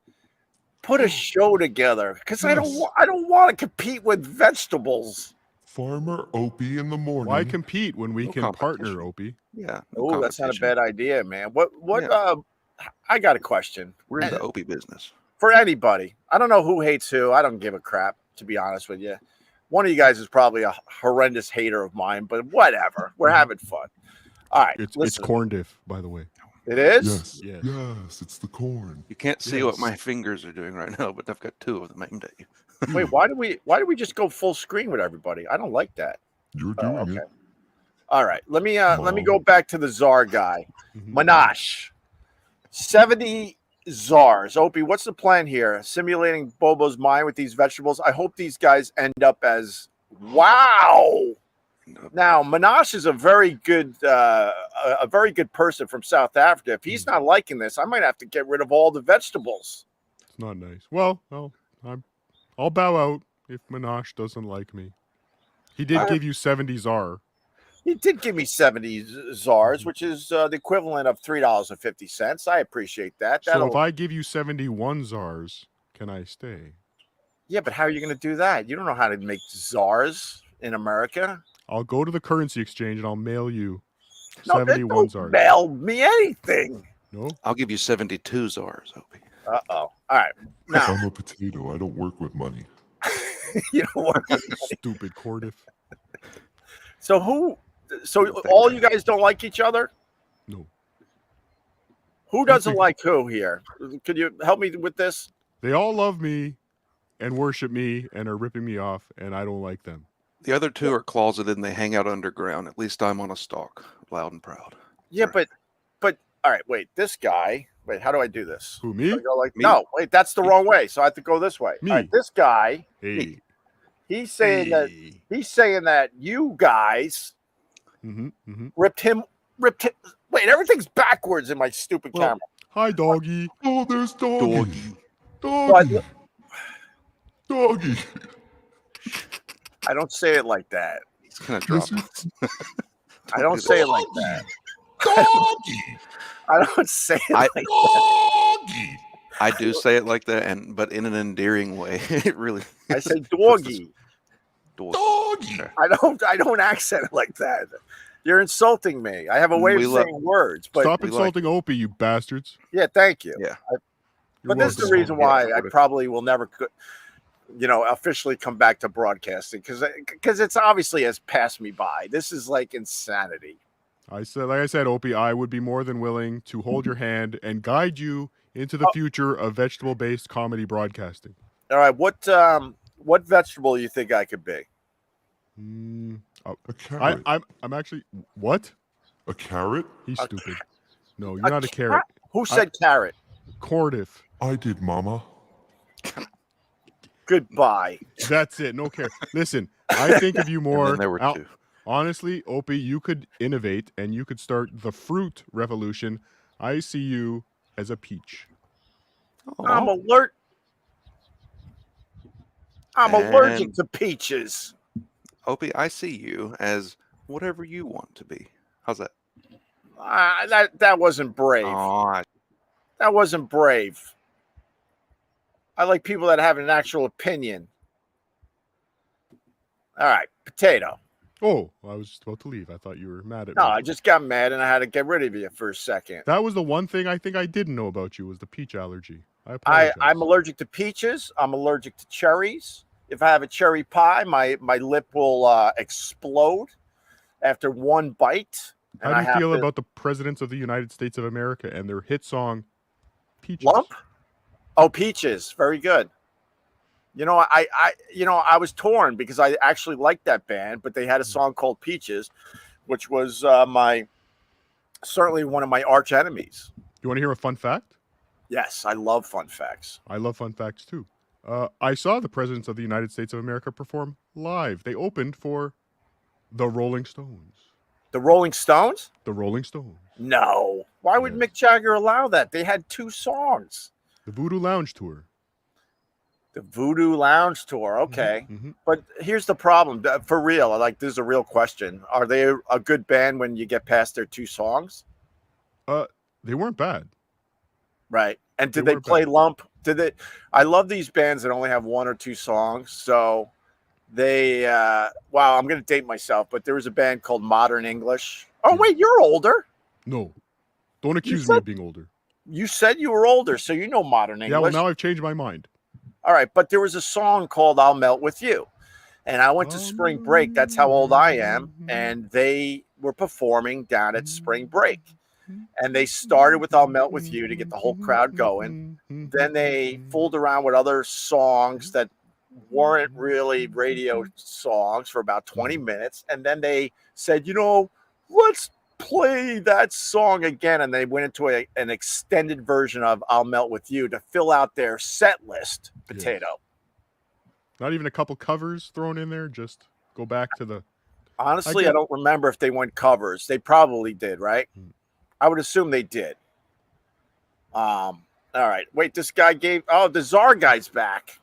put a show together?" Because I don't want to compete with vegetables. Farmer Opie in the morning. Why compete when we No can partner, competition. Opie? Yeah. Oh, that's not a competition. bad idea, man. What? Yeah. I got a question We're in the Opie business. for anybody. I don't know who hates who. I don't give a crap, to be honest with you. One of you guys is probably a horrendous hater of mine, but whatever. We're having fun. All right, It's listen. corn diff, by the way. It is. Yes. Yes. Yes, it's the corn. You can't see what Yes. my fingers are doing right now, but I've got two of them aimed at you. Wait, why do we just go full screen with everybody? I don't like that. You're Oh, doing okay. All right, let me go back to the czar guy, Mhm. Minash. 70 czars. Opie, what's the plan here? Simulating Bobo's mind with these vegetables. I hope these guys end up as wow. Now, Minash is a very good person from South Africa. If he's not liking this, I might have to get rid of all the vegetables. It's not nice. Well, I'll bow out if Minash doesn't like me. He did give you 70 czar. He did give me 70 czars, which is the equivalent of $3.50. I appreciate that. So if I give you 71 czars, can I stay? Yeah, but how are you going to do that? You don't know how to make czars in America. I'll go to the currency exchange and I'll mail you No, 71 don't czars. mail me anything. No? I'll give you 72 czars, Opie. Uh-oh. All right. Now, I'm a potato. I don't work with money. you know what? Stupid Cardiff. So all you guys don't like each other? No. Who doesn't like who here? Could you help me with this? They all love me and worship me and are ripping me off, and I don't like them. The other two are closeted and they hang out underground. At least I'm on a stalk, loud and proud. Yeah, Sorry. but all right, wait, this guy. Wait, how do I do this? Who, me? Do I go like Me. no, wait, that's the wrong way. So I have to go this way. Me. All right, this guy, Hey. he's saying that you guys ripped him. Wait, everything's backwards in my stupid Well, camera. Hi, doggy. Oh, there's doggy. But Doggy. Doggy. I don't say it like that. He's going to drop Yes, it. I don't say it like that. Doggy. I don't say it I- like that. Doggy. I do say it like that, but in an endearing way. It really. I say doggy. Doggy. I don't accent it like that. You're insulting me. I have a way We of love- saying words, but Stop we insulting Opie, you bastards. yeah, thank you. Yeah. But You're this is the welcome. reason why I Yeah. probably will never, officially come back to broadcasting because it's obviously has passed me by. This is like insanity. Like I said, Opie, I would be more than willing to hold your hand and guide you into the future of vegetable-based comedy broadcasting. All right, what vegetable do you think I could be? A carrot. I'm actually what? A carrot? He's stupid. No, A you're not a carrot. Who said carrot? Cardiff. I did, Mama. Goodbye. That's it. No carrot. Listen, I think of you And more. then there were two. Honestly, Opie, you could innovate and you could start the fruit revolution. I see you as a peach. I'm alert. I'm allergic to peaches. Opie, I see you as whatever you want to be. How's that? That wasn't brave. Oh, That wasn't brave. I like people that have an actual opinion. All right, potato. Oh, I was just about to leave. I thought you were mad at No, me. I just got mad and I had to get rid of you for a second. That was the one thing I think I didn't know about you was the peach allergy. I apologize. I'm allergic to peaches. I'm allergic to cherries. If I have a cherry pie, my lip will explode after one bite. And How I do you have feel to about the presidents of the United States of America and their hit song, Peaches? lump? Oh, peaches, very good. I was torn because I actually liked that band, but they had a song called Peaches, which was certainly one of my arch enemies. You want to hear a fun fact? Yes, I love fun facts. I love fun facts too. I saw the presidents of the United States of America perform live. They opened for the Rolling Stones. The Rolling Stones? The Rolling Stones. No. Why would Mick Jagger allow that? They had 2 songs. The Voodoo Lounge Tour. The Voodoo Lounge Tour. Okay. Mm-hmm. But here's the problem. For real, this is a real question. Are they a good band when you get past their 2 songs? They weren't bad. Right. And did They they weren't play bad. lump? I love these bands that only have 1 or 2 songs. So they wow, I'm gonna date myself, but there was a band called Modern English. Oh wait, you're older. No. Don't accuse me of being older. You said you were older, so you know Modern English. Yeah, well, now I've changed my mind. All right, but there was a song called I'll Melt With You. And I went to spring break. That's how old I am. And they were performing down at spring break. And they started with I'll Melt With You to get the whole crowd going. Then they fooled around with other songs that weren't really radio songs for about 20 minutes. And then they said, let's play that song again. And they went into an extended version of I'll Melt With You to fill out their set list, Potato. Yes. Not even a couple covers thrown in there. Just go back to the. Honestly, I don't remember if they went covers. They probably did, right? I would assume they did. All right. Wait, this guy the Czar guy's back.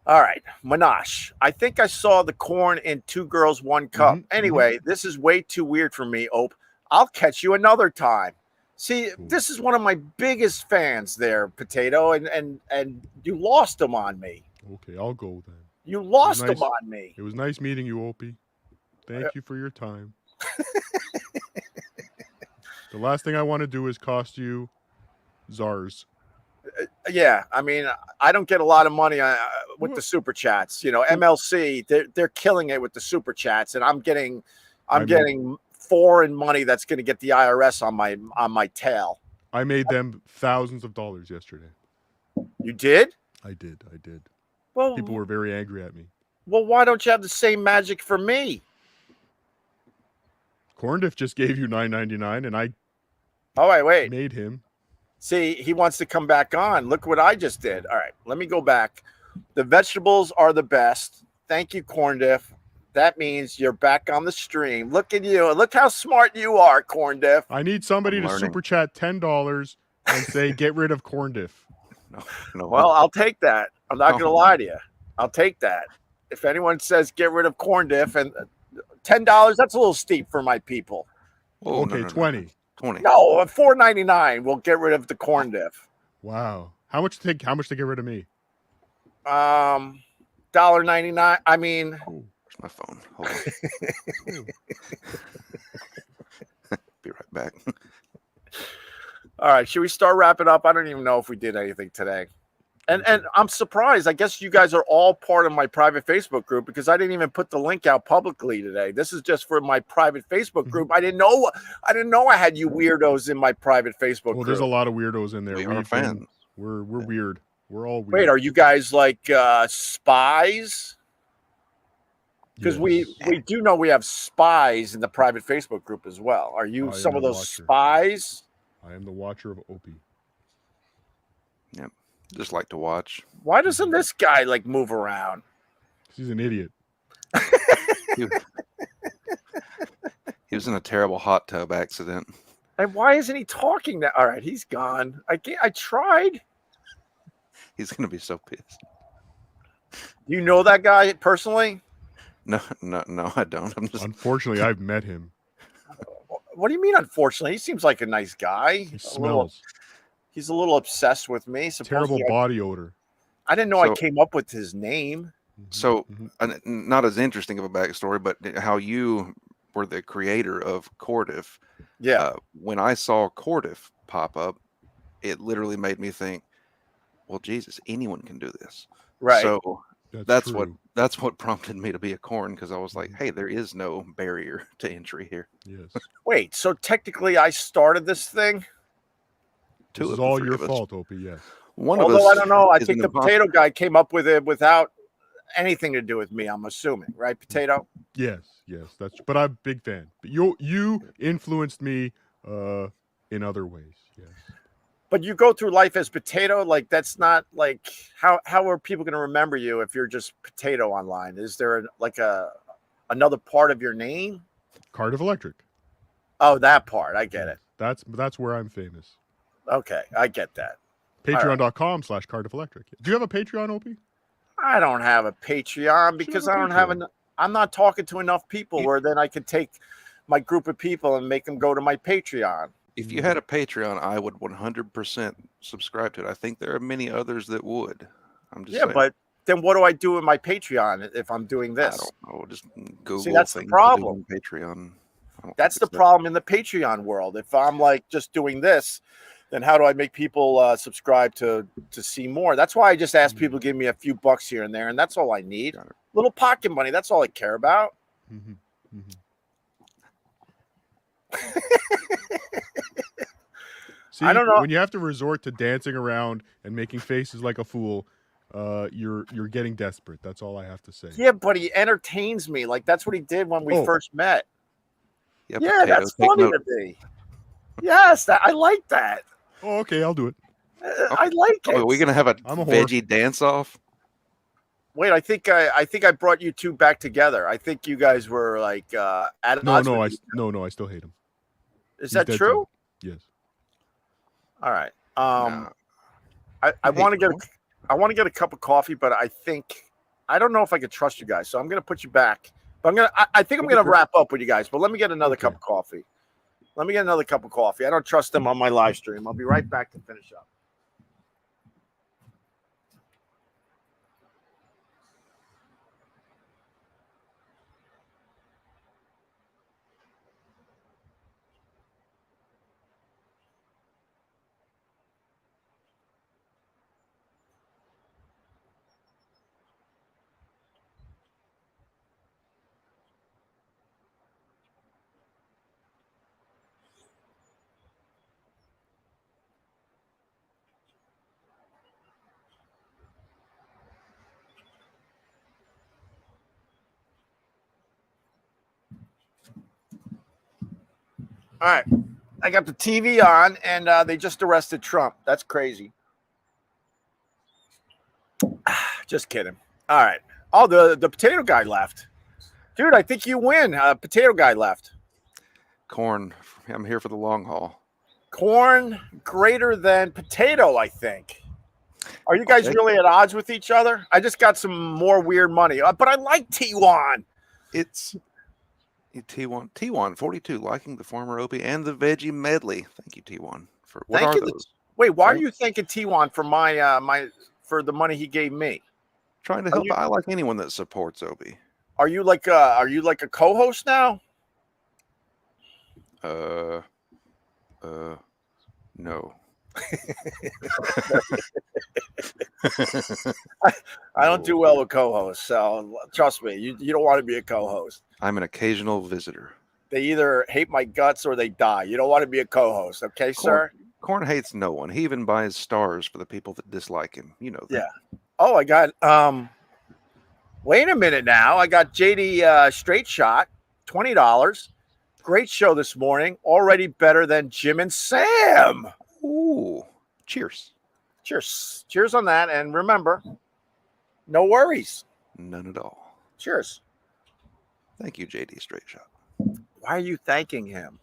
All right. Manash. I think I saw the corn in Two Girls, One Cup. Anyway, this is way too weird for me, Ope. I'll catch you another time. See, this is one of my biggest fans there, Potato, and you lost him on me. Okay, I'll go then. You lost him on me. It was nice meeting you, Opie. Thank you for your time. The last thing I want to do is cost you Czars. Yeah, I mean, I don't get a lot of money with the super chats. MLC, they're killing it with the super chats, and I'm getting foreign money that's going to get the IRS on my tail. I made them thousands of dollars yesterday. You did? I did. Well, people were very angry at me. Well, why don't you have the same magic for me? Cardiff just gave you $9.99, and I. Oh, wait. Made him. See, he wants to come back on. Look what I just did. All right, let me go back. The vegetables are the best. Thank you, Cardiff. That means you're back on the stream. Look at you. Look how smart you are, Cardiff. I need somebody to super chat $10 and say, get rid of Cardiff. No. Well, I'll take that. I'm not going to lie to you. I'll take that. If anyone says get rid of Cardiff and $10, that's a little steep for my people. Oh, okay, no, 20. 20. No, $4.99. We'll get rid of the Cardiff. Wow. How much to get rid of me? $1.99. I mean, where's my phone? Hold on. Be right back. All right, should we start wrapping up? I don't even know if we did anything today. And I'm surprised. I guess you guys are all part of my private Facebook group because I didn't even put the link out publicly today. This is just for my private Facebook group. I didn't know I had you weirdos in my private Facebook group. There's a lot of weirdos in there. We are fans. We're weird. We're all weird. Wait, are you guys like spies? Because we do know we have spies in the private Facebook group as well. Are you some of those spies? I am the watcher of Opie. Yep. Just like to watch. Why doesn't this guy like move around? He's an idiot. He was in a terrible hot tub accident. And why isn't he talking now? All right, he's gone. I tried. He's gonna be so pissed. You know that guy personally? No, I don't. Unfortunately, I've met him. What do you mean? Unfortunately, he seems like a nice guy. He smells. He's a little obsessed with me. Terrible body odor. I didn't know I came up with his name. So, not as interesting of a backstory, but how you were the creator of Cardiff. Yeah. When I saw Cardiff pop up, it literally made me think, well, Jesus, anyone can do this. Right. So that's what prompted me to be a corn, because I was like, hey, there is no barrier to entry here. Yes. Wait, so technically I started this thing? This is all your fault, Opie, yes. Although I don't know, I think the potato guy came up with it without anything to do with me, I'm assuming, right, Potato? Yes, but I'm a big fan. But you influenced me in other ways, yes. But you go through life as Potato, like that's not like how are people going to remember you if you're just Potato online? Is there another part of your name? Cardiff Electric. Oh, that part, I get it. That's where I'm famous. Okay, I get that. Patreon.com/Cardiff Electric. Do you have a Patreon, Opie? I don't have a Patreon because I don't have I'm not talking to enough people where then I could take my group of people and make them go to my Patreon. If you had a Patreon, I would 100% subscribe to it. I think there are many others that would. I'm just saying. But then what do I do with my Patreon if I'm doing this? I don't know. Just Google. See, that's the problem. Patreon. That's the problem in the Patreon world. If I'm like just doing this, then how do I make people subscribe to see more? That's why I just ask people to give me a few bucks here and there, and that's all I need. Little pocket money. That's all I care about. See, I don't know. When you have to resort to dancing around and making faces like a fool, you're getting desperate. That's all I have to say. Yeah, but he entertains me. Like that's what he did when we first met. Yeah, Yeah, that's funny to me. Yes, I like that. Oh, okay, I'll do it. I like it. Are we gonna have a I'm a veggie dance off? Wait, I think I brought you two back together. I think you guys were like at odds with each other. I still hate him. Is that true? Yes. All right. Nah. I want to get a cup of coffee, but I don't know if I can trust you guys, so I'm gonna put you back. But I think I'm gonna wrap up with you guys. But let me get another cup of coffee. I don't trust them on my live stream. I'll be right back to finish up. All right. I got the TV on, and they just arrested Trump. That's crazy. Just kidding. All right. Oh, the potato guy left. Dude, I think you win. Potato guy left. Corn. I'm here for the long haul. Corn greater than potato, I think. Are you guys really at odds with each other? I just got some more weird money. But I like T1. It's T1 42, liking the former Opie and the veggie medley. Thank you, T1. For what are those? Wait, why are you thanking T1 for my for the money he gave me? Trying to help. I like anyone that supports Opie. Are you like a co-host now? No. I don't do well with co-hosts, so trust me, you don't want to be a co-host. I'm an occasional visitor. They either hate my guts or they die. You don't want to be a co-host, okay, sir? Corn hates no one. He even buys stars for the people that dislike him. You know that. Yeah. Oh, I got wait a minute now. I got JD Straight Shot, $20. Great show this morning. Already better than Jim and Sam. Ooh. Cheers. Cheers. Cheers on that. And remember, no worries. None at all. Cheers. Thank you, JD Straight Shot. Why are you thanking him?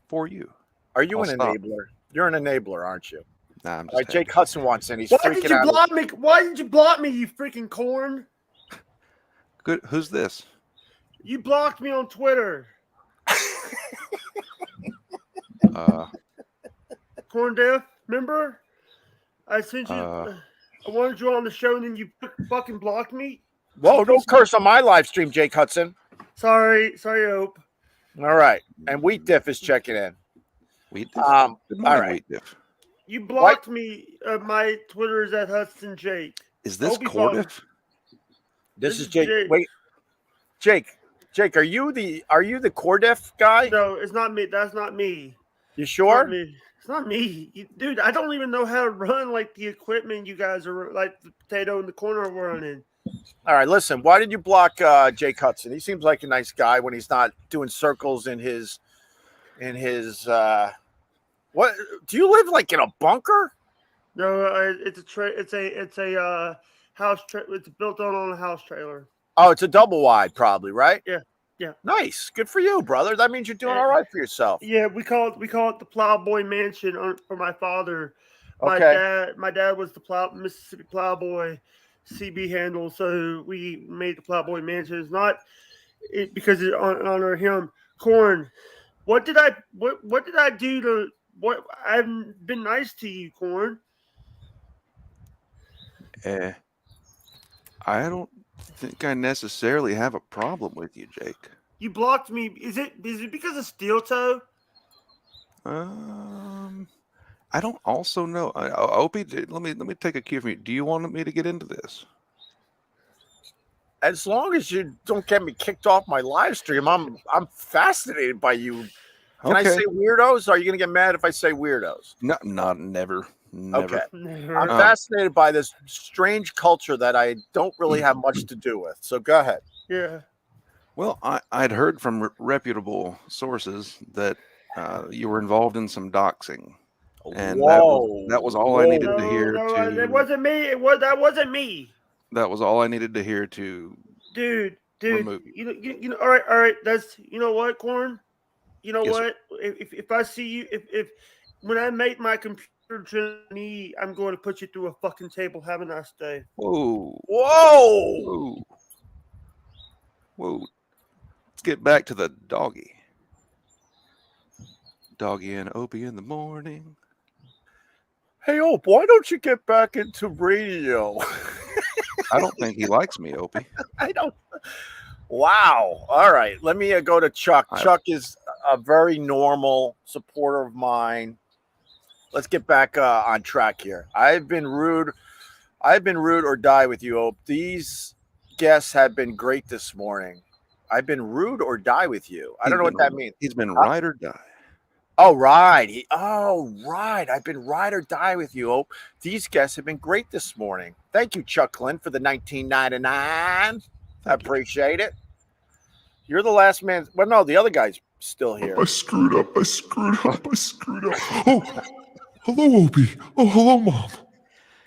For you. Are you an enabler? You're an enabler, aren't you? Nah, I'm just all right, Jake Hudson wants in. He's Why freaking did you out. block me? Why did you block me, you freaking corn? Good. Who's this? You blocked me on Twitter. Corn Death, remember? I sent you. I wanted you on the show, and then you fucking blocked me. Whoa! Don't curse on my live stream, Jake Hudson. Sorry, Hope. All right, and Wheat Diff is checking in. Wheat Diff. All right. Wheat Diff. You blocked me. My Twitter is at Hudson Jake. Is this Cardiff? This is Jake. Wait, Jake, are you the Cardiff guy? No, it's not me. That's not me. You sure? It's not me. Dude, I don't even know how to run like the equipment you guys are like the potato in the corner are running. All right, listen. Why did you block Jake Hudson? He seems like a nice guy when he's not doing circles in his. What do you live like in a bunker? No, it's a house. It's built on a house trailer. Oh, it's a double wide, probably, right? Yeah. Nice, good for you, brother. That means you're doing all right for yourself. Yeah, we call it the Plowboy Mansion for my father. Okay. My dad was the Mississippi Plowboy CB handle, so we made the Plowboy Mansion. It's not because it honor him. Corn, what did I do to what? I've been nice to you, Corn. I don't think I necessarily have a problem with you, Jake. You blocked me. Is it because of Steel Toe? I don't also know. Opie, let me take a cue from you. Do you want me to get into this? As long as you don't get me kicked off my live stream, I'm fascinated by you. Can I say weirdos? Are you going to get mad if I say weirdos? No, not never. Never. Okay. Never. I'm fascinated by this strange culture that I don't really have much to do with. So go ahead. Yeah. Well, I'd heard from reputable sources that you were involved in some doxing, and that was all I needed to hear. No, that wasn't me. That wasn't me. That was all I needed to hear to Dude. remove You know. All right. That's you know what, Corn. You know Yes, what? If I see you, if when I make my computer journey, I'm going to put you through a fucking table. Have a nice day. Whoa, Whoa. whoa, whoa! Let's get back to the doggy. Doggy and Opie in the morning. Hey, Ope, why don't you get back into radio? I don't think he likes me, Opie. I don't. Wow. All right. Let me go to Chuck. Chuck is a very normal supporter of mine. Let's get back on track here. I've been rude or die with you, Ope. These guests have been great this morning. I've been rude or die with you. I don't know what that means. He's been ride or die. Oh, right. Right. I've been ride or die with you, Ope. These guests have been great this morning. Thank you, Chuck Glenn, for the $19.99. I appreciate it. You're the last man. Well, no, the other guy's still here. I screwed up. Oh, hello, Opie. Oh, hello, Mom.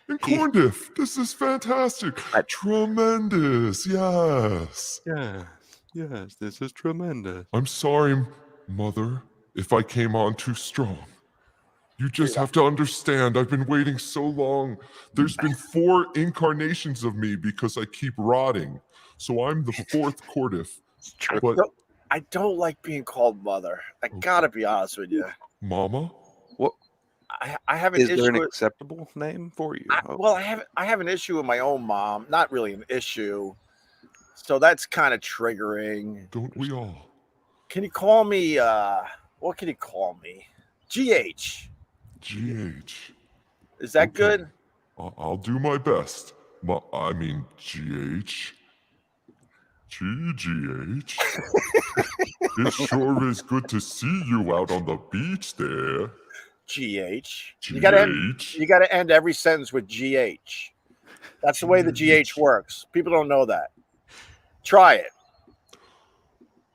And Cardiff. This is fantastic. Tremendous. Yes. Yes, this is tremendous. I'm sorry, Mother, if I came on too strong. You just have to understand, I've been waiting so long. There's been 4 incarnations of me because I keep rotting. So I'm the 4th Cardiff. But I don't like being called mother. I gotta be honest with you. Mama? What? I have an issue. Is there an acceptable name for you? I have an issue with my own mom. Not really an issue. So that's kind of triggering. Don't we all? Can you call me what can you call me? GH. GH. Is that good? I'll do my best. GH. GGH. It sure is good to see you out on the beach there. GH. GH. You gotta end every sentence with GH. That's the way the GH works. People don't know that. Try it.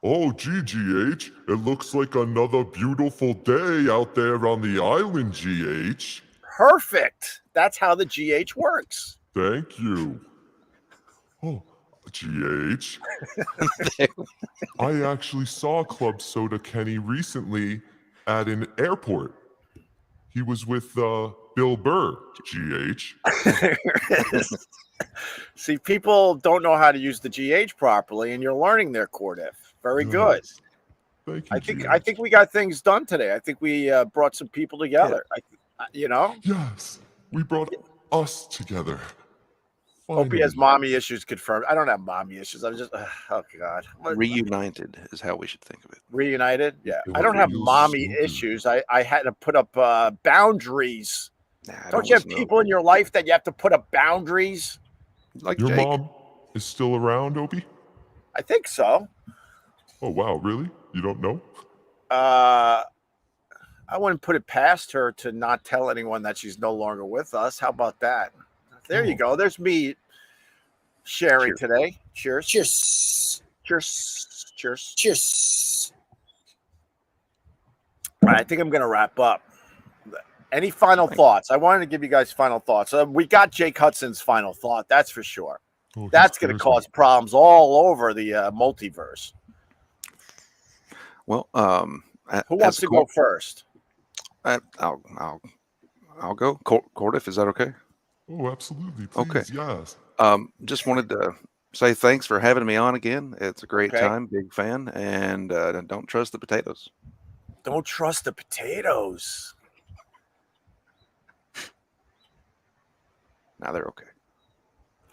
Oh, GGH, it looks like another beautiful day out there on the island, GH. Perfect. That's how the GH works. Thank you. Oh, GH. I actually saw Club Soda Kenny recently at an airport. He was with Bill Burr, GH. See, people don't know how to use the GH properly, and you're learning their Cardiff. Very good. Thank you. I think we got things done today. I think we brought some people together. Yeah. Yes, we brought us together. Opie has mommy issues confirmed. I don't have mommy issues. I'm just oh god. Reunited is how we should think of it. Reunited? Yeah. I don't have mommy issues. I had to put up boundaries. Don't you have people in your life that you have to put up boundaries? Like your Jake. Mom is still around, Opie? I think so. Oh wow, really? You don't know? I wouldn't put it past her to not tell anyone that she's no longer with us. How about that? There you go. There's me sharing today. Cheers. Cheers. Cheers. Cheers. Cheers. All right, I think I'm going to wrap up. Any final thoughts? I wanted to give you guys final thoughts. We got Jake Hudson's final thought. That's for sure. Oh, that's going to cause problems all over the multiverse. Well, who wants to go first? I'll go. Cardiff, is that okay? Oh, absolutely. Please, yes. Just wanted to say thanks for having me on again. It's a great time. Big fan. And don't trust the potatoes. Don't trust the potatoes. Now they're okay.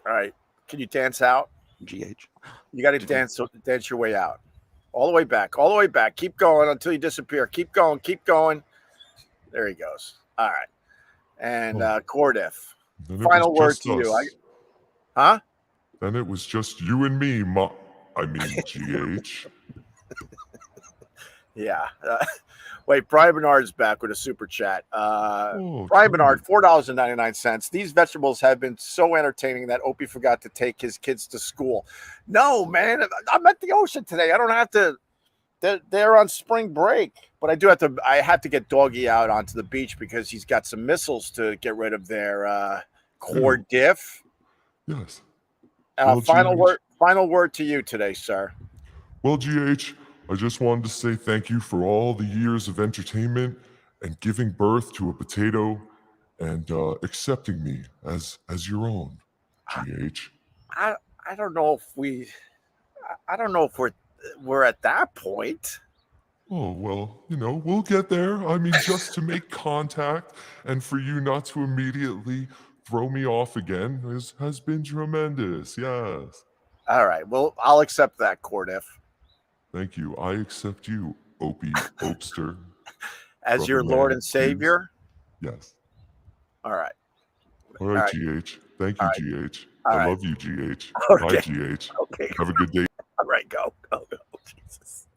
All right. Can you dance out? GH. You got to dance your way out. All the way back. All the way back. Keep going until you disappear. Keep going. Keep going. There he goes. All right. And Cardiff. Final word to you. Huh? Then it was just you and me, GH. Yeah. Wait, Brian Bernard's back with a super chat. Oh, Brian Tony. Bernard, $4.99. These vegetables have been so entertaining that Opie forgot to take his kids to school. No, man, I'm at the ocean today. I don't have to. They're on spring break, but I do have to. I have to get Doggy out onto the beach because he's got some missiles to get rid of their Cardiff. Yes. Final word to you today, sir. Well, GH, I just wanted to say thank you for all the years of entertainment and giving birth to a potato and accepting me as your own, GH. I don't know if we're at that point. Oh, well, we'll get there. I mean, just to make contact and for you not to immediately throw me off again has been tremendous. Yes. All right. Well, I'll accept that, Cardiff. Thank you. I accept you, Opie Opester. As your Brother Lord man, and Savior? please. Yes. All right. All right, GH. Thank you, GH. I love you, GH. Okay. Bye, GH. Okay. Have a good day. All right, go. Jesus.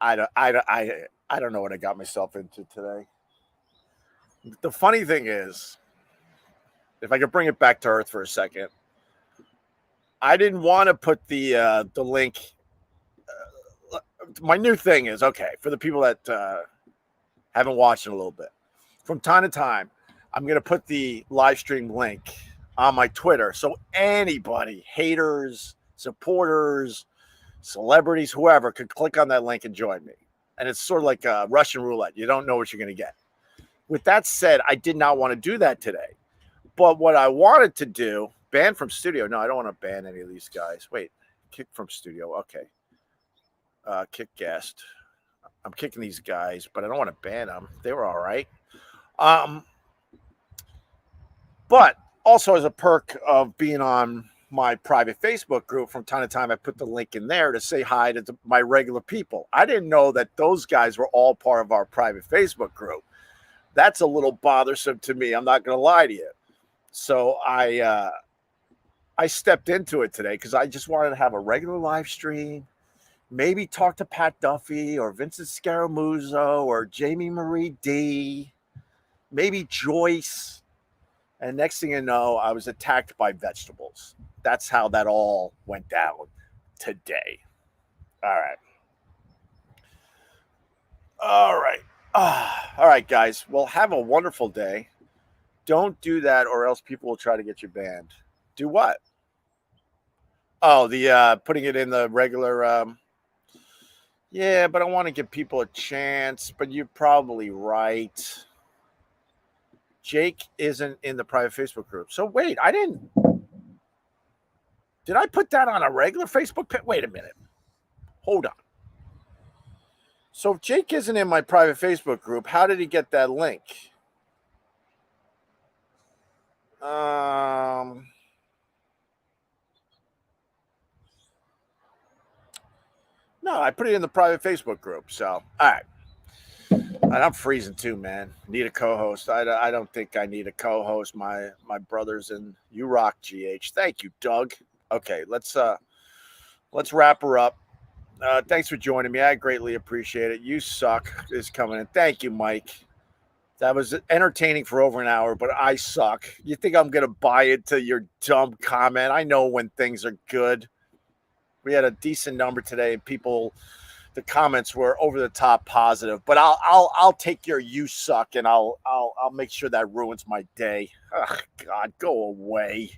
I don't know what I got myself into today. The funny thing is, if I could bring it back to earth for a second, I didn't want to put the link. My new thing is, okay, for the people that haven't watched in a little bit, from time to time, I'm going to put the live stream link on my Twitter. So anybody, haters, supporters, celebrities, whoever, could click on that link and join me. And it's sort of like Russian roulette. You don't know what you're going to get. With that said, I did not want to do that today. But what I wanted to do, ban from studio. No, I don't want to ban any of these guys. Wait, kick from studio. Okay. Kick guest. I'm kicking these guys, but I don't want to ban them. They were all right. But also as a perk of being on my private Facebook group, from time to time, I put the link in there to say hi to my regular people. I didn't know that those guys were all part of our private Facebook group. That's a little bothersome to me. I'm not going to lie to you. So I stepped into it today because I just wanted to have a regular live stream, maybe talk to Pat Duffy or Vincent Scaramuzzo or Jamie Marie D, maybe Joyce. And next thing you know, I was attacked by vegetables. That's how that all went down today. All right. All right, guys. Well, have a wonderful day. Don't do that or else people will try to get you banned. Do what? Oh, the putting it in the regular. Yeah, but I want to give people a chance. But you're probably right. Jake isn't in the private Facebook group. So wait, did I put that on a regular Facebook page? Wait a minute. Hold on. So if Jake isn't in my private Facebook group, how did he get that link? No, I put it in the private Facebook group. So, all right. And I'm freezing too, man. Need a co-host. I don't think I need a co-host. My brothers and you rock, GH. Thank you, Doug. Okay, let's wrap her up. Thanks for joining me. I greatly appreciate it. You suck is coming in. Thank you, Mike. That was entertaining for over an hour, but I suck. You think I'm gonna buy into your dumb comment? I know when things are good. We had a decent number today, and the comments were over the top positive. But I'll take your "you suck" and I'll make sure that ruins my day. Oh, God, go away.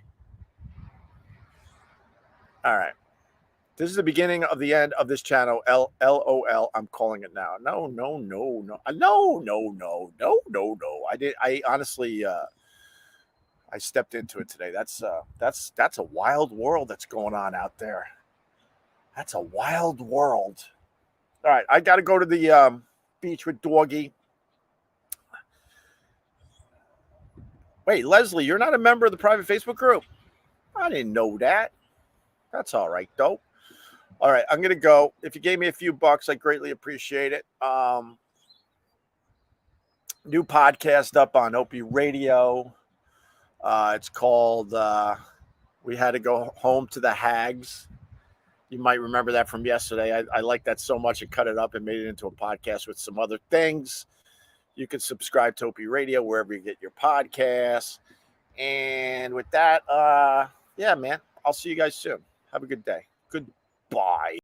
All right. This is the beginning of the end of this channel. LOL. I'm calling it now. No. I honestly, I stepped into it today. That's a wild world that's going on out there. That's a wild world. All right, I got to go to the beach with Doggy. Wait, Leslie, you're not a member of the private Facebook group? I didn't know that. That's all right, though. All right, I'm going to go. If you gave me a few bucks, I greatly appreciate it. New podcast up on Opie Radio. It's called We Had to Go Home to the Hags. You might remember that from yesterday. I liked that so much and cut it up and made it into a podcast with some other things. You can subscribe to Opie Radio wherever you get your podcasts. And with that, yeah, man, I'll see you guys soon. Have a good day. Goodbye.